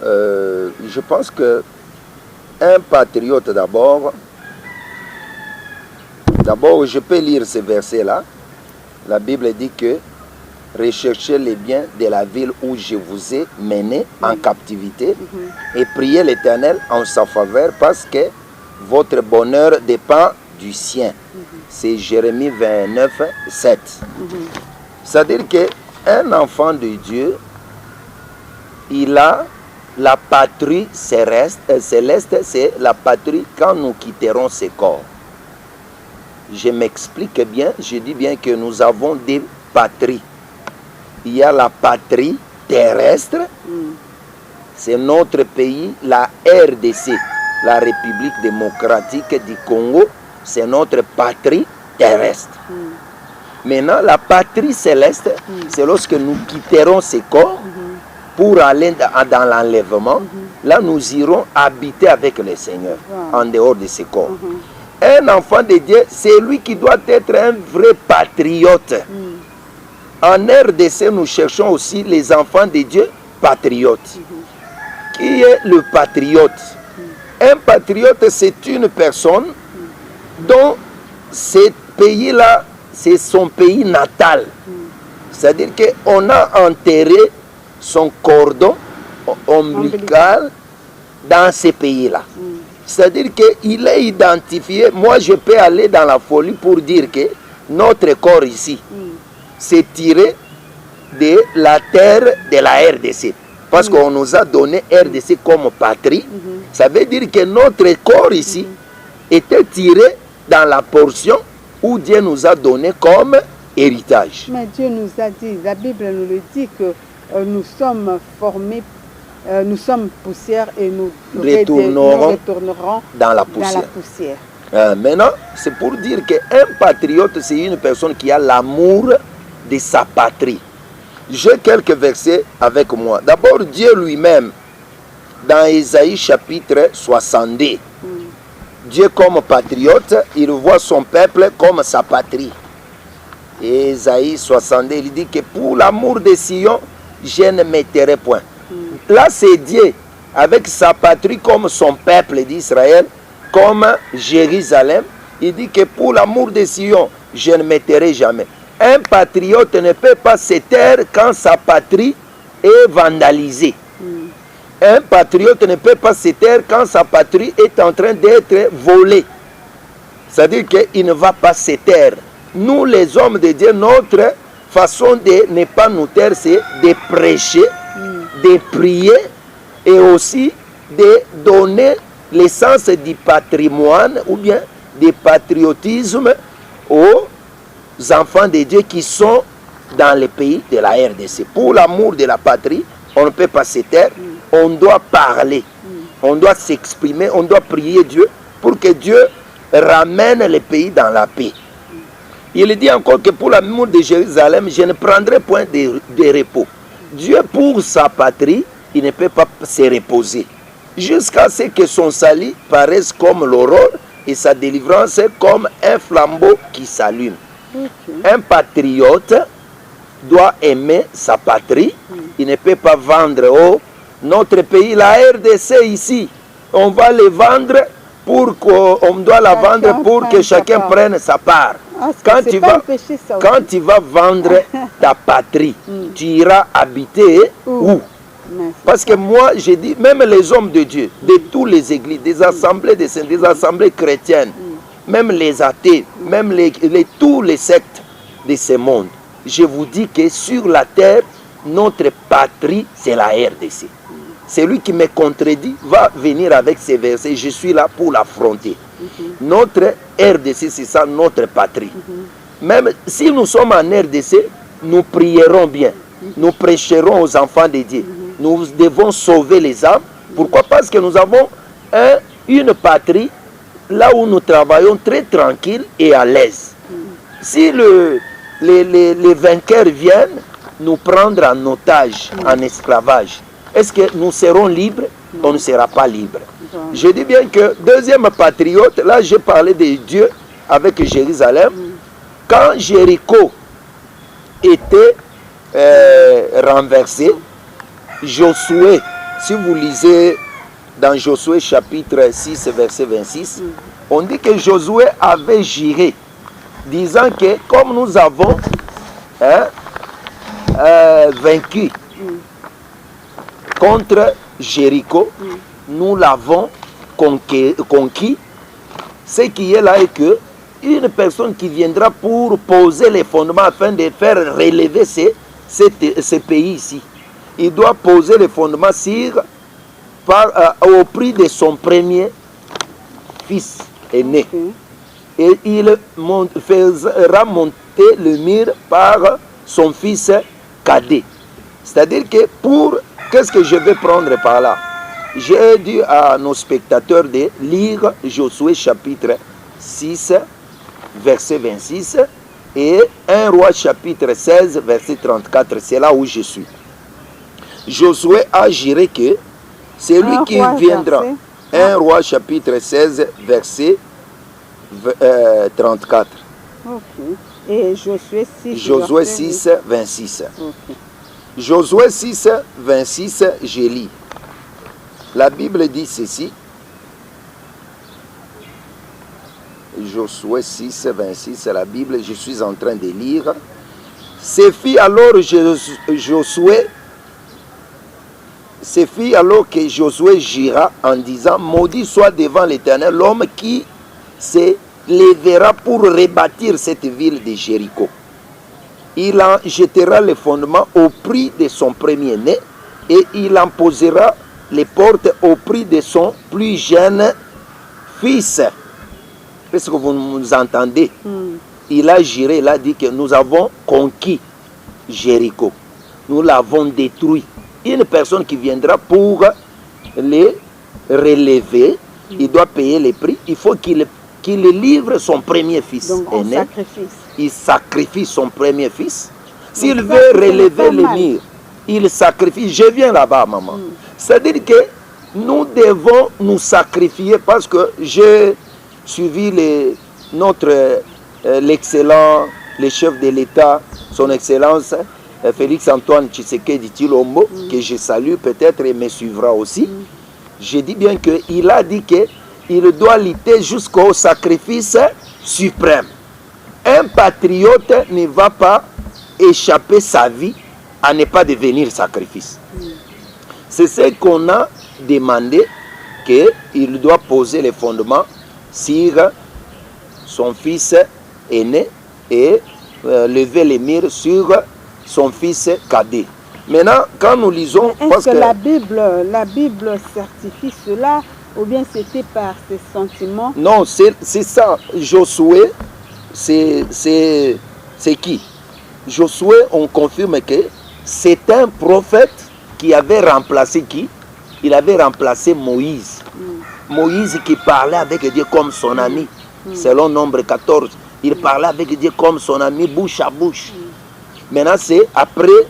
Je pense que un patriote d'abord, je peux lire ce verset-là. La Bible dit que recherchez les biens de la ville où je vous ai mené en captivité et priez l'Éternel en sa faveur parce que votre bonheur dépend du sien. C'est Jérémie 29, 7. C'est-à-dire qu'un enfant de Dieu, il a la patrie céleste, c'est la patrie quand nous quitterons ce corps. Je m'explique bien, je dis bien que nous avons des patries. Il y a la patrie terrestre, c'est notre pays, la RDC, la République démocratique du Congo, c'est notre patrie terrestre. Maintenant, la patrie céleste, c'est lorsque nous quitterons ce corps pour aller dans l'enlèvement. Là, nous irons habiter avec le Seigneur en dehors de ce corps. Un enfant de Dieu, c'est lui qui doit être un vrai patriote. En RDC, nous cherchons aussi les enfants de Dieu patriotes. Qui est le patriote? Un patriote, c'est une personne dont ce pays-là, c'est son pays natal. C'est-à-dire qu'on a enterré son cordon ombilical dans ce pays-là. C'est-à-dire qu'il est identifié. Moi, je peux aller dans la folie pour dire que notre corps ici, c'est tiré de la terre de la RDC. Parce qu'on nous a donné RDC comme patrie. Ça veut dire que notre corps ici était tiré dans la portion où Dieu nous a donné comme héritage. Mais Dieu nous a dit, la Bible nous le dit que nous sommes formés, nous sommes poussière et nous retournerons dans la poussière. Maintenant, c'est pour dire qu'un patriote, c'est une personne qui a l'amour de sa patrie. J'ai quelques versets avec moi. D'abord, Dieu lui-même, dans Ésaïe chapitre 62, Dieu comme patriote, il voit son peuple comme sa patrie. Ésaïe 62, il dit que pour l'amour de Sion, je ne me tairai point. Là, c'est Dieu, avec sa patrie comme son peuple d'Israël, comme Jérusalem. Il dit que pour l'amour de Sion, je ne me tairai jamais. Un patriote ne peut pas se taire quand sa patrie est vandalisée. Un patriote ne peut pas se taire quand sa patrie est en train d'être volée. C'est-à-dire qu'il ne va pas se taire. Nous, les hommes de Dieu, notre façon de ne pas nous taire, c'est de prêcher, de prier et aussi de donner l'essence du patrimoine ou bien du patriotisme aux enfants de Dieu qui sont dans le pays de la RDC. Pour l'amour de la patrie, on ne peut pas se taire, on doit parler, on doit s'exprimer, on doit prier Dieu pour que Dieu ramène le pays dans la paix. Il dit encore que pour l'amour de Jérusalem, je ne prendrai point de repos. Dieu, pour sa patrie, il ne peut pas se reposer. Jusqu'à ce que son salut paraisse comme l'aurore et sa délivrance comme un flambeau qui s'allume. Un patriote doit aimer sa patrie. Il ne peut pas vendre notre pays, la RDC ici. On va le vendre pour qu'on doit la vendre pour que chacun prenne sa part. Quand tu vas vendre ta patrie, tu iras habiter où? Parce que moi, j'ai dit, même les hommes de Dieu, de toutes les églises, des assemblées de saints, des assemblées chrétiennes, même les athées, même tous les sectes de ce monde, je vous dis que sur la terre, notre patrie, c'est la RDC. Celui qui me contredit va venir avec ces versets. Je suis là pour l'affronter. Notre RDC, c'est ça, notre patrie. Même si nous sommes en RDC, nous prierons bien. Nous prêcherons aux enfants de Dieu. Nous devons sauver les âmes. Pourquoi? Parce que nous avons une patrie là où nous travaillons très tranquille et à l'aise. Si les vainqueurs viennent nous prendre en otage, en esclavage, est-ce que nous serons libres? On ne sera pas libre. Je dis bien que deuxième patriote, là j'ai parlé de Dieu avec Jérusalem. Quand Jéricho était renversé, Josué, si vous lisez dans Josué chapitre 6 verset 26, on dit que Josué avait juré, disant que comme nous avons vaincu contre Jéricho, nous l'avons conquis. Ce qui est là est que une personne qui viendra pour poser les fondements afin de faire relever ce pays ici, il doit poser les fondements au prix de son premier fils aîné. Et il fera monter le mur par son fils cadet. C'est-à-dire que qu'est-ce que je vais prendre par là? J'ai dit à nos spectateurs de lire Josué chapitre 6, verset 26 et 1 Roi chapitre 16, verset 34. C'est là où je suis. Josué a juré que c'est lui qui viendra. 1 Roi chapitre 16, verset 34. Et Josué 6, Josué 6, 26. Josué 6, 26, je lis. La Bible dit ceci. Josué 6, 26, la Bible, je suis en train de lire. Ce fut alors que Josué jura en disant, maudit soit devant l'Éternel l'homme qui se lèvera pour rebâtir cette ville de Jéricho. Il en jettera les fondements au prix de son premier-né et il en posera les portes au prix de son plus jeune fils. Est-ce que vous nous entendez? Il a juré, il a dit que nous avons conquis Jéricho. Nous l'avons détruit. Une personne qui viendra pour les relever, il doit payer les prix. Il faut qu'il qu'il livre son premier fils Donc, aîné. sacrifice. Il sacrifie son premier fils. S'il Donc, veut ça, relever le mal. mur, il sacrifie. Je viens là-bas, maman. C'est-à-dire que nous devons nous sacrifier parce que j'ai suivi l'excellent, le chef de l'État, son Excellence, Félix Antoine Tshisekedi Tshilombo, que je salue peut-être et me suivra aussi. Je dis bien qu'il a dit qu'il doit lutter jusqu'au sacrifice suprême. Un patriote ne va pas échapper sa vie à ne pas devenir sacrifice. C'est ce qu'on a demandé, qu'il doit poser les fondements sur son fils aîné et lever les murs sur son fils cadet. Maintenant, quand nous lisons... Est-ce que la Bible certifie cela ou bien c'était par ses sentiments? Non, c'est ça. Josué, c'est qui? Josué, on confirme que c'est un prophète qui avait remplacé qui? Il avait remplacé Moïse. Moïse qui parlait avec Dieu comme son ami, selon Nombre 14. Il parlait avec Dieu comme son ami, bouche à bouche. Maintenant, c'est après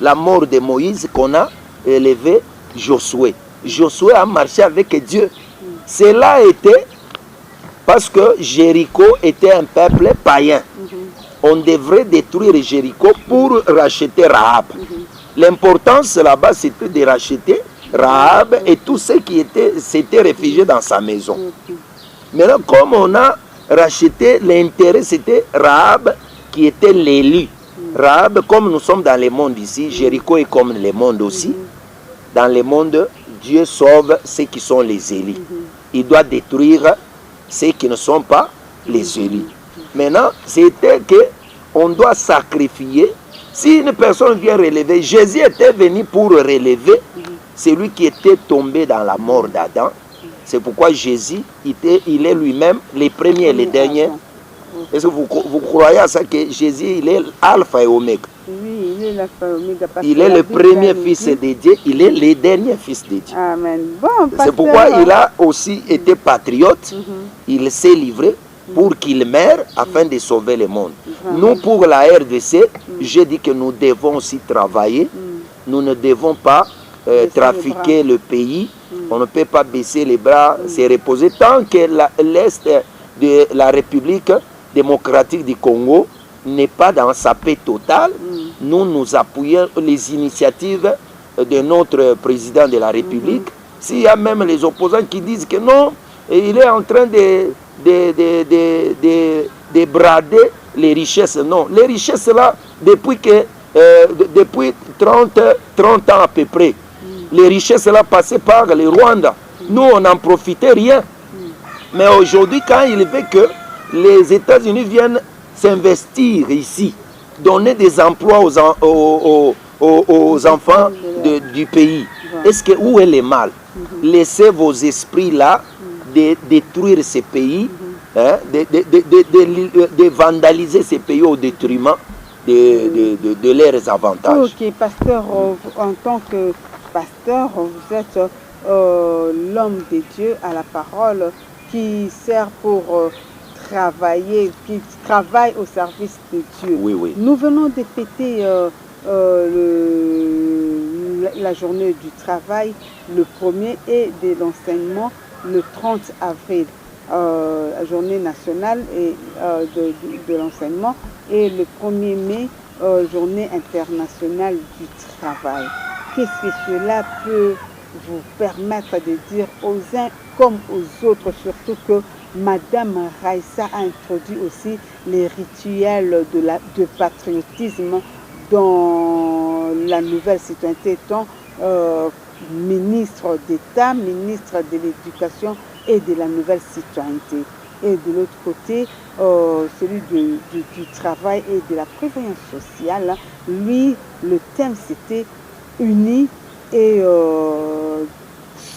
la mort de Moïse qu'on a élevé Josué. Josué a marché avec Dieu. Cela était parce que Jéricho était un peuple païen. On devrait détruire Jéricho pour racheter Rahab. L'importance là-bas, c'était de racheter Rahab et tous ceux qui s'étaient réfugiés dans sa maison. Maintenant, comme on a racheté, l'intérêt, c'était Rahab qui était l'élu. Rahab, comme nous sommes dans le monde ici, Jéricho est comme le monde aussi. Dans le monde, Dieu sauve ceux qui sont les élus. Il doit détruire ceux qui ne sont pas les élus. Maintenant, c'était qu'on doit sacrifier. Si une personne vient relever, Jésus était venu pour relever celui qui était tombé dans la mort d'Adam. C'est pourquoi Jésus, il est lui-même le premier et le dernier. Est-ce que vous croyez à ça que Jésus, il est alpha et oméga? Oui, il est l'alpha et oméga. Il est le premier fils de Dieu, il est le dernier fils de Dieu. Amen. Bon, c'est pourquoi il a aussi été patriote. Il s'est livré pour qu'il meure afin de sauver le monde. Nous, pour la RDC, j'ai dit que nous devons aussi travailler. Nous ne devons pas trafiquer le pays. On ne peut pas baisser les bras, se reposer. Tant que l'Est de la République démocratique du Congo n'est pas dans sa paix totale, nous appuyons les initiatives de notre président de la République. S'il y a même les opposants qui disent que non, il est en train de brader les richesses. Non, les richesses là, depuis 30 ans à peu près, les richesses là passaient par le Rwanda. Nous, on n'en profitait rien. Mais aujourd'hui, quand il veut que les États-Unis viennent s'investir ici, donner des emplois aux enfants du pays, est-ce que où est le mal? Laissez vos esprits là de détruire ces pays, de vandaliser ces pays au détriment de leurs avantages. Ok, pasteur, en tant que pasteur, vous êtes l'homme de Dieu à la parole qui sert pour travailler, qui travaille au service de Dieu. Oui, oui. Nous venons de fêter la journée du travail, le 1er, et de l'enseignement le 30 avril. La journée nationale de l'enseignement, et le 1er mai, journée internationale du travail. Qu'est-ce que cela peut vous permettre de dire aux uns comme aux autres, surtout que Madame Raissa a introduit aussi les rituels de patriotisme dans la nouvelle citoyenneté, étant ministre d'État, ministre de l'Éducation et de la nouvelle citoyenneté. Et de l'autre côté, celui du travail et de la prévoyance sociale, lui, le thème c'était unis et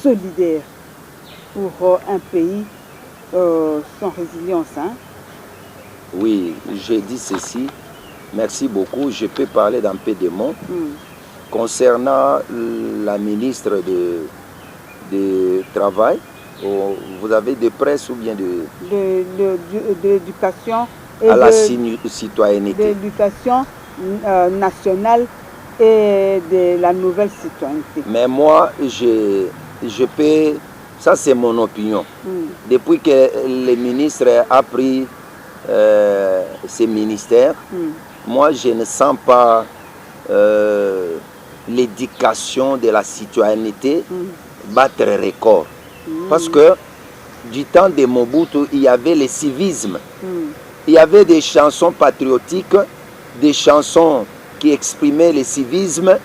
solidaire pour un pays sans résilience. Hein? Oui, j'ai dit ceci. Merci beaucoup. Je peux parler d'un peu de mots. Concernant la ministre de Travail, Vous avez de presse ou bien de l'éducation et à la de citoyenneté. l'éducation nationale et de la nouvelle citoyenneté. Mais moi, je peux... Ça, c'est mon opinion. Depuis que le ministre a pris ses ministères, moi, je ne sens pas l'éducation de la citoyenneté battre record. Parce que du temps de Mobutu, il y avait le civisme. Il y avait des chansons patriotiques, des chansons qui exprimaient le civisme.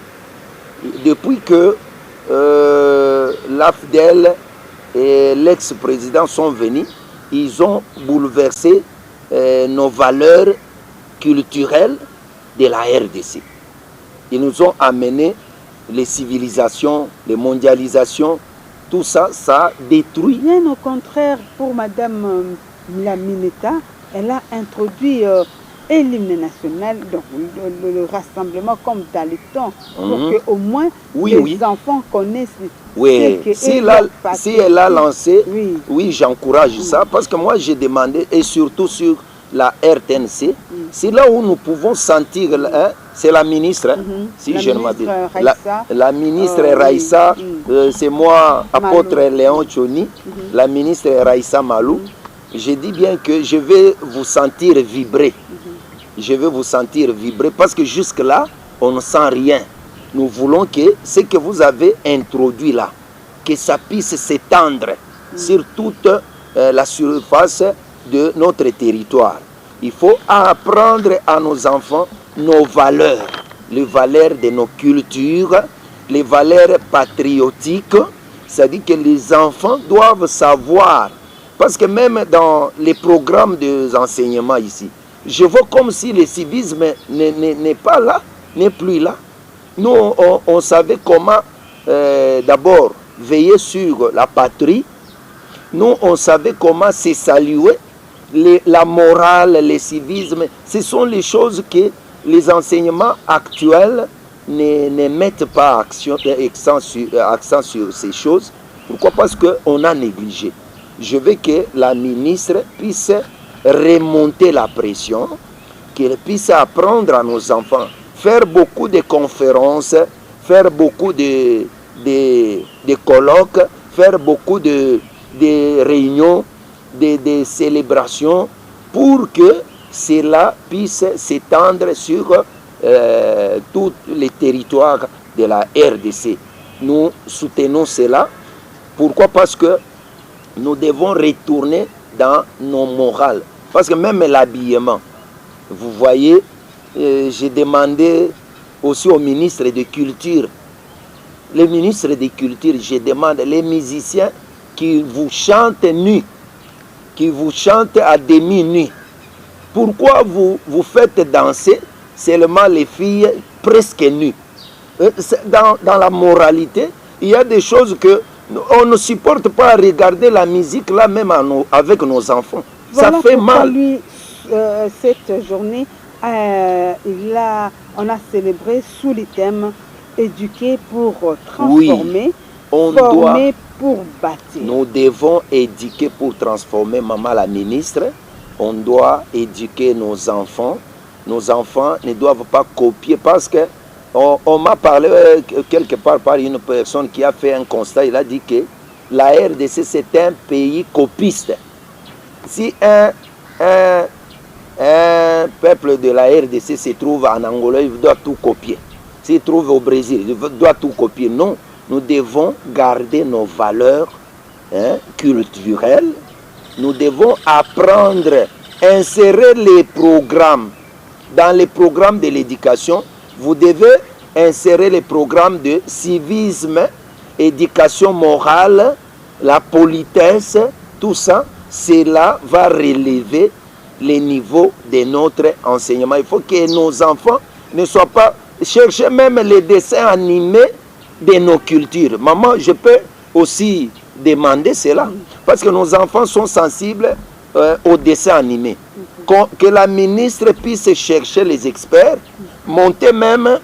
Depuis que l'AFDEL et l'ex-président sont venus, ils ont bouleversé nos valeurs culturelles de la RDC. Ils nous ont amené les civilisations, les mondialisations, tout ça, ça détruit. Bien au contraire, pour Madame Mineta, elle a introduit l'hymne national, donc le rassemblement comme dans les temps, pour qu'au moins les enfants connaissent si elle a lancé, oui j'encourage ça, parce que moi j'ai demandé, et surtout sur la RTNC, c'est là où nous pouvons sentir, c'est la ministre, si je ne m'abuse, la ministre Raissa, c'est moi, apôtre Léon Tchoni, la ministre Raissa Malou. Je dis bien que je vais vous sentir vibrer. Je vais vous sentir vibrer parce que jusque-là, on ne sent rien. Nous voulons que ce que vous avez introduit là, que ça puisse s'étendre sur toute la surface de notre territoire. Il faut apprendre à nos enfants nos valeurs, les valeurs de nos cultures, les valeurs patriotiques. C'est-à-dire que les enfants doivent savoir. Parce que même dans les programmes des enseignements ici, je vois comme si le civisme n'est pas là, n'est plus là. Nous, on savait comment d'abord veiller sur la patrie. Nous, on savait comment se saluer. La morale, le civisme, ce sont les choses que les enseignements actuels ne mettent pas accent sur ces choses. Pourquoi? Parce qu'on a négligé. Je veux que la ministre puisse remonter la pression, qu'elle puisse apprendre à nos enfants, faire beaucoup de conférences, faire beaucoup de colloques, faire beaucoup de réunions, de célébrations, pour que cela puisse s'étendre sur tous les territoires de la RDC. Nous soutenons cela. Pourquoi? Parce que nous devons retourner dans nos morales. Parce que même l'habillement, vous voyez, j'ai demandé aussi au ministre de Culture, le ministre de Culture, je demande les musiciens qui vous chantent nus, qui vous chantent à demi nus. Pourquoi vous faites danser seulement les filles presque nues? Dans la moralité, il y a des choses que on ne supporte pas à regarder la musique là même avec nos enfants. Voilà, ça fait mal. Lui, cette journée, on a célébré sous le thème éduquer pour transformer, former pour bâtir. Nous devons éduquer pour transformer, maman la ministre. On doit éduquer nos enfants. Nos enfants ne doivent pas copier parce que on m'a parlé quelque part par une personne qui a fait un constat. Il a dit que la RDC c'est un pays copiste. Si un peuple de la RDC se trouve en Angola, il doit tout copier. S'il se trouve au Brésil, il doit tout copier. Non, nous devons garder nos valeurs culturelles. Nous devons apprendre, insérer les programmes. Dans les programmes de l'éducation, vous devez insérer les programmes de civisme, éducation morale, la politesse, tout ça. Cela va relever les niveaux de notre enseignement. Il faut que nos enfants ne soient pas... Chercher même les dessins animés de nos cultures. Maman, je peux aussi demander cela. Parce que nos enfants sont sensibles aux dessins animés. Que la ministre puisse chercher les experts, monter même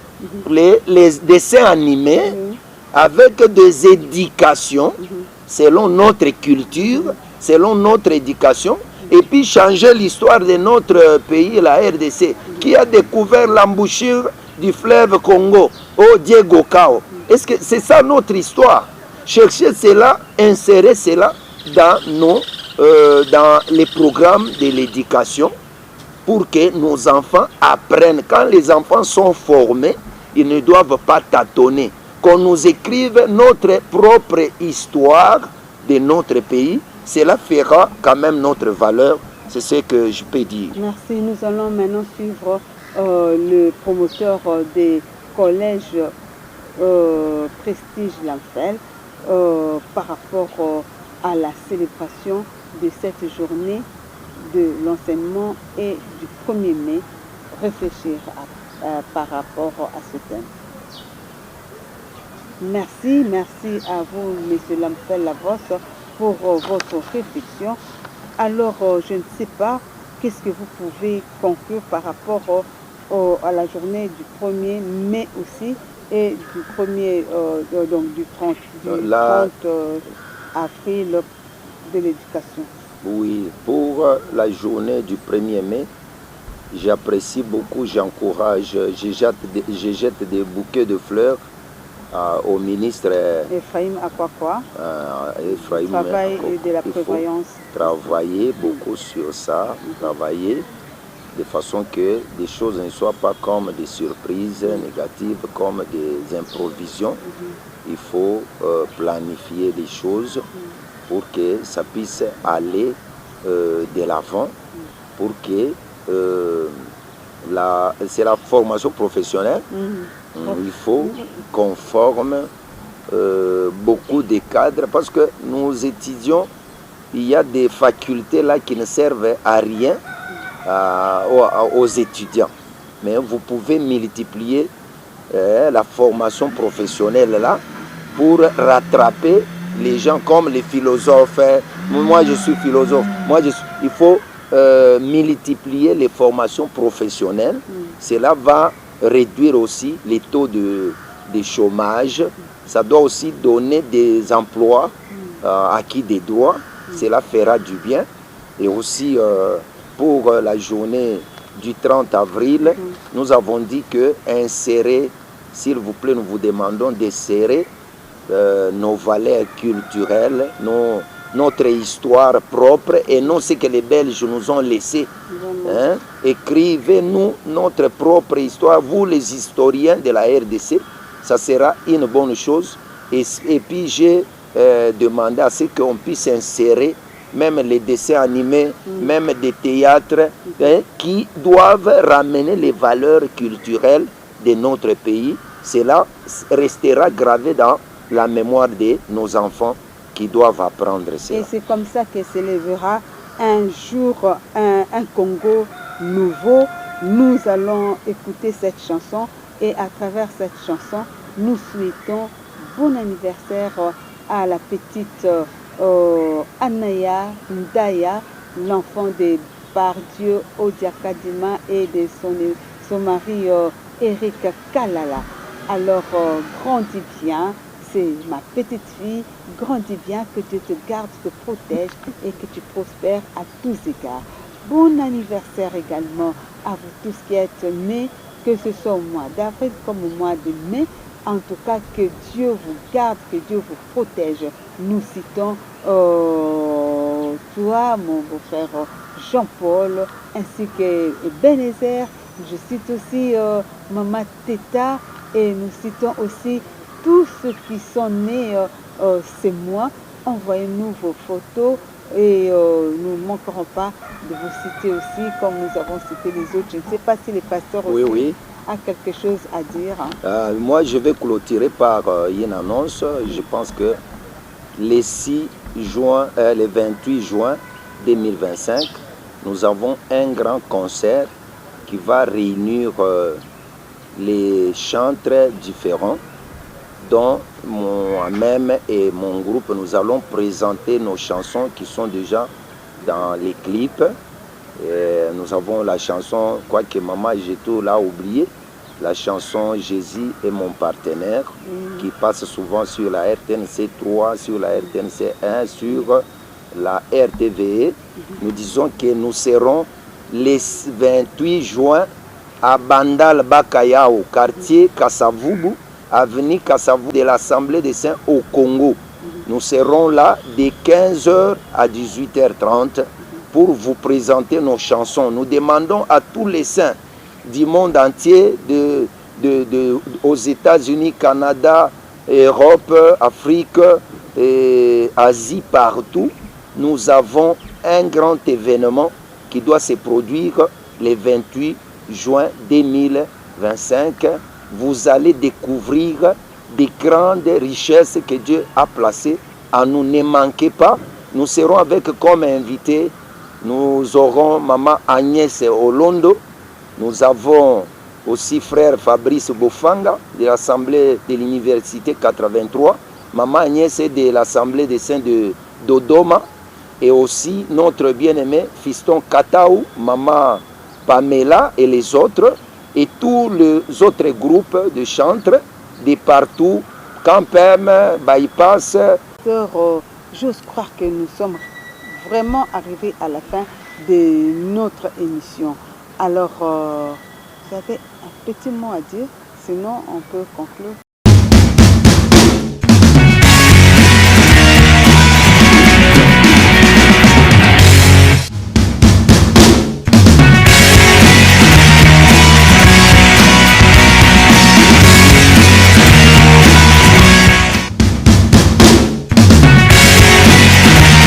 les dessins animés avec des éducations. selon notre culture, selon notre éducation, et puis changer l'histoire de notre pays, la RDC, qui a découvert l'embouchure du fleuve Congo, au Diego Cao. Est-ce que c'est ça notre histoire? Chercher cela, insérer cela dans les programmes de l'éducation pour que nos enfants apprennent. Quand les enfants sont formés, ils ne doivent pas tâtonner. Qu'on nous écrive notre propre histoire de notre pays, cela fera quand même notre valeur. C'est ce que je peux dire. Merci. Nous allons maintenant suivre le promoteur des collèges Prestige Lamphel par rapport à la célébration de cette journée de l'enseignement et du 1er mai, réfléchir par rapport à ce thème. Merci à vous, M. Lamphel Lavosse, pour votre réflexion. Alors, je ne sais pas, qu'est-ce que vous pouvez conclure par rapport à la journée du 1er mai aussi et du 1er, donc du 30 avril de l'éducation. Oui, pour la journée du 1er mai, j'apprécie beaucoup, j'encourage, je jette des bouquets de fleurs au ministre Ephraim Akwakwa, Ephraim travail de la prévoyance. Travailler beaucoup sur ça, travailler de façon que des choses ne soient pas comme des surprises négatives, comme des improvisions. Il faut planifier les choses pour que ça puisse aller de l'avant, pour que c'est la formation professionnelle. Il faut qu'on forme beaucoup de cadres parce que nous étudions, il y a des facultés là qui ne servent à rien aux étudiants. Mais vous pouvez multiplier la formation professionnelle là pour rattraper les gens comme les philosophes. Moi je suis philosophe. Il faut multiplier les formations professionnelles. Cela va réduire aussi les taux de chômage. Ça doit aussi donner des emplois acquis des droits. Cela fera du bien. Et aussi pour la journée du 30 avril, nous avons dit que insérer, s'il vous plaît, nous vous demandons d'insérer nos valeurs culturelles, notre histoire propre et non ce que les Belges nous ont laissé. Hein? Écrivez-nous notre propre histoire, vous les historiens de la RDC, ça sera une bonne chose. Et puis j'ai demandé à ce qu'on puisse insérer même les dessins animés, même des théâtres qui doivent ramener les valeurs culturelles de notre pays. Cela restera gravé dans la mémoire de nos enfants qui doivent apprendre cela. Et c'est comme ça que s'élèvera un jour un Congo nouveau. Nous allons écouter cette chanson et à travers cette chanson, nous souhaitons bon anniversaire à la petite Anaya Ndaya, l'enfant de Bardieu Odiakadima et de son mari Eric Kalala. Alors grandis bien, c'est ma petite fille, grandis bien, que Dieu te garde, te protège et que tu prospères à tous égards. Bon anniversaire également à vous tous qui êtes nés, que ce soit au mois d'avril comme au mois de mai. En tout cas, que Dieu vous garde, que Dieu vous protège. Nous citons toi, mon beau-frère Jean-Paul, ainsi que Ebenezer. Je cite aussi Maman Teta et nous citons aussi tous ceux qui sont nés ces mois. Envoyez-nous vos photos et nous ne manquerons pas de vous citer aussi comme nous avons cité les autres. Je ne sais pas si les pasteurs aussi a quelque chose à dire. Moi, je vais clôturer par une annonce. Je pense que le 28 juin 2025, nous avons un grand concert qui va réunir les chantres différents, dont moi-même et mon groupe, nous allons présenter nos chansons qui sont déjà dans les clips. Et nous avons la chanson, quoique Maman j'ai tout là oublié, la chanson Jésus est mon partenaire, qui passe souvent sur la RTNC 3, sur la RTNC 1, sur la RTVE. Nous disons que nous serons les 28 juin à Bandal Bakaya, au quartier Kassavubu, avenue Kassavubu de l'Assemblée des Saints au Congo. Nous serons là de 15h à 18h30 pour vous présenter nos chansons. Nous demandons à tous les saints du monde entier, aux États-Unis, Canada, Europe, Afrique, et Asie, partout, nous avons un grand événement qui doit se produire le 28 juin 2025. Vous allez découvrir des grandes richesses que Dieu a placées en nous. Ne manquez pas, nous serons avec comme invités, nous aurons Maman Agnès Olondo, nous avons aussi frère Fabrice Bofanga de l'Assemblée de l'Université 83, Maman Agnès de l'Assemblée des Saints de Dodoma, et aussi notre bien-aimé Fiston Kataou, Maman Pamela et les autres, et tous les autres groupes de chantres de partout, Campem, Bypass. J'ose croire que nous sommes vraiment arrivés à la fin de notre émission. Alors, vous avez un petit mot à dire, sinon on peut conclure.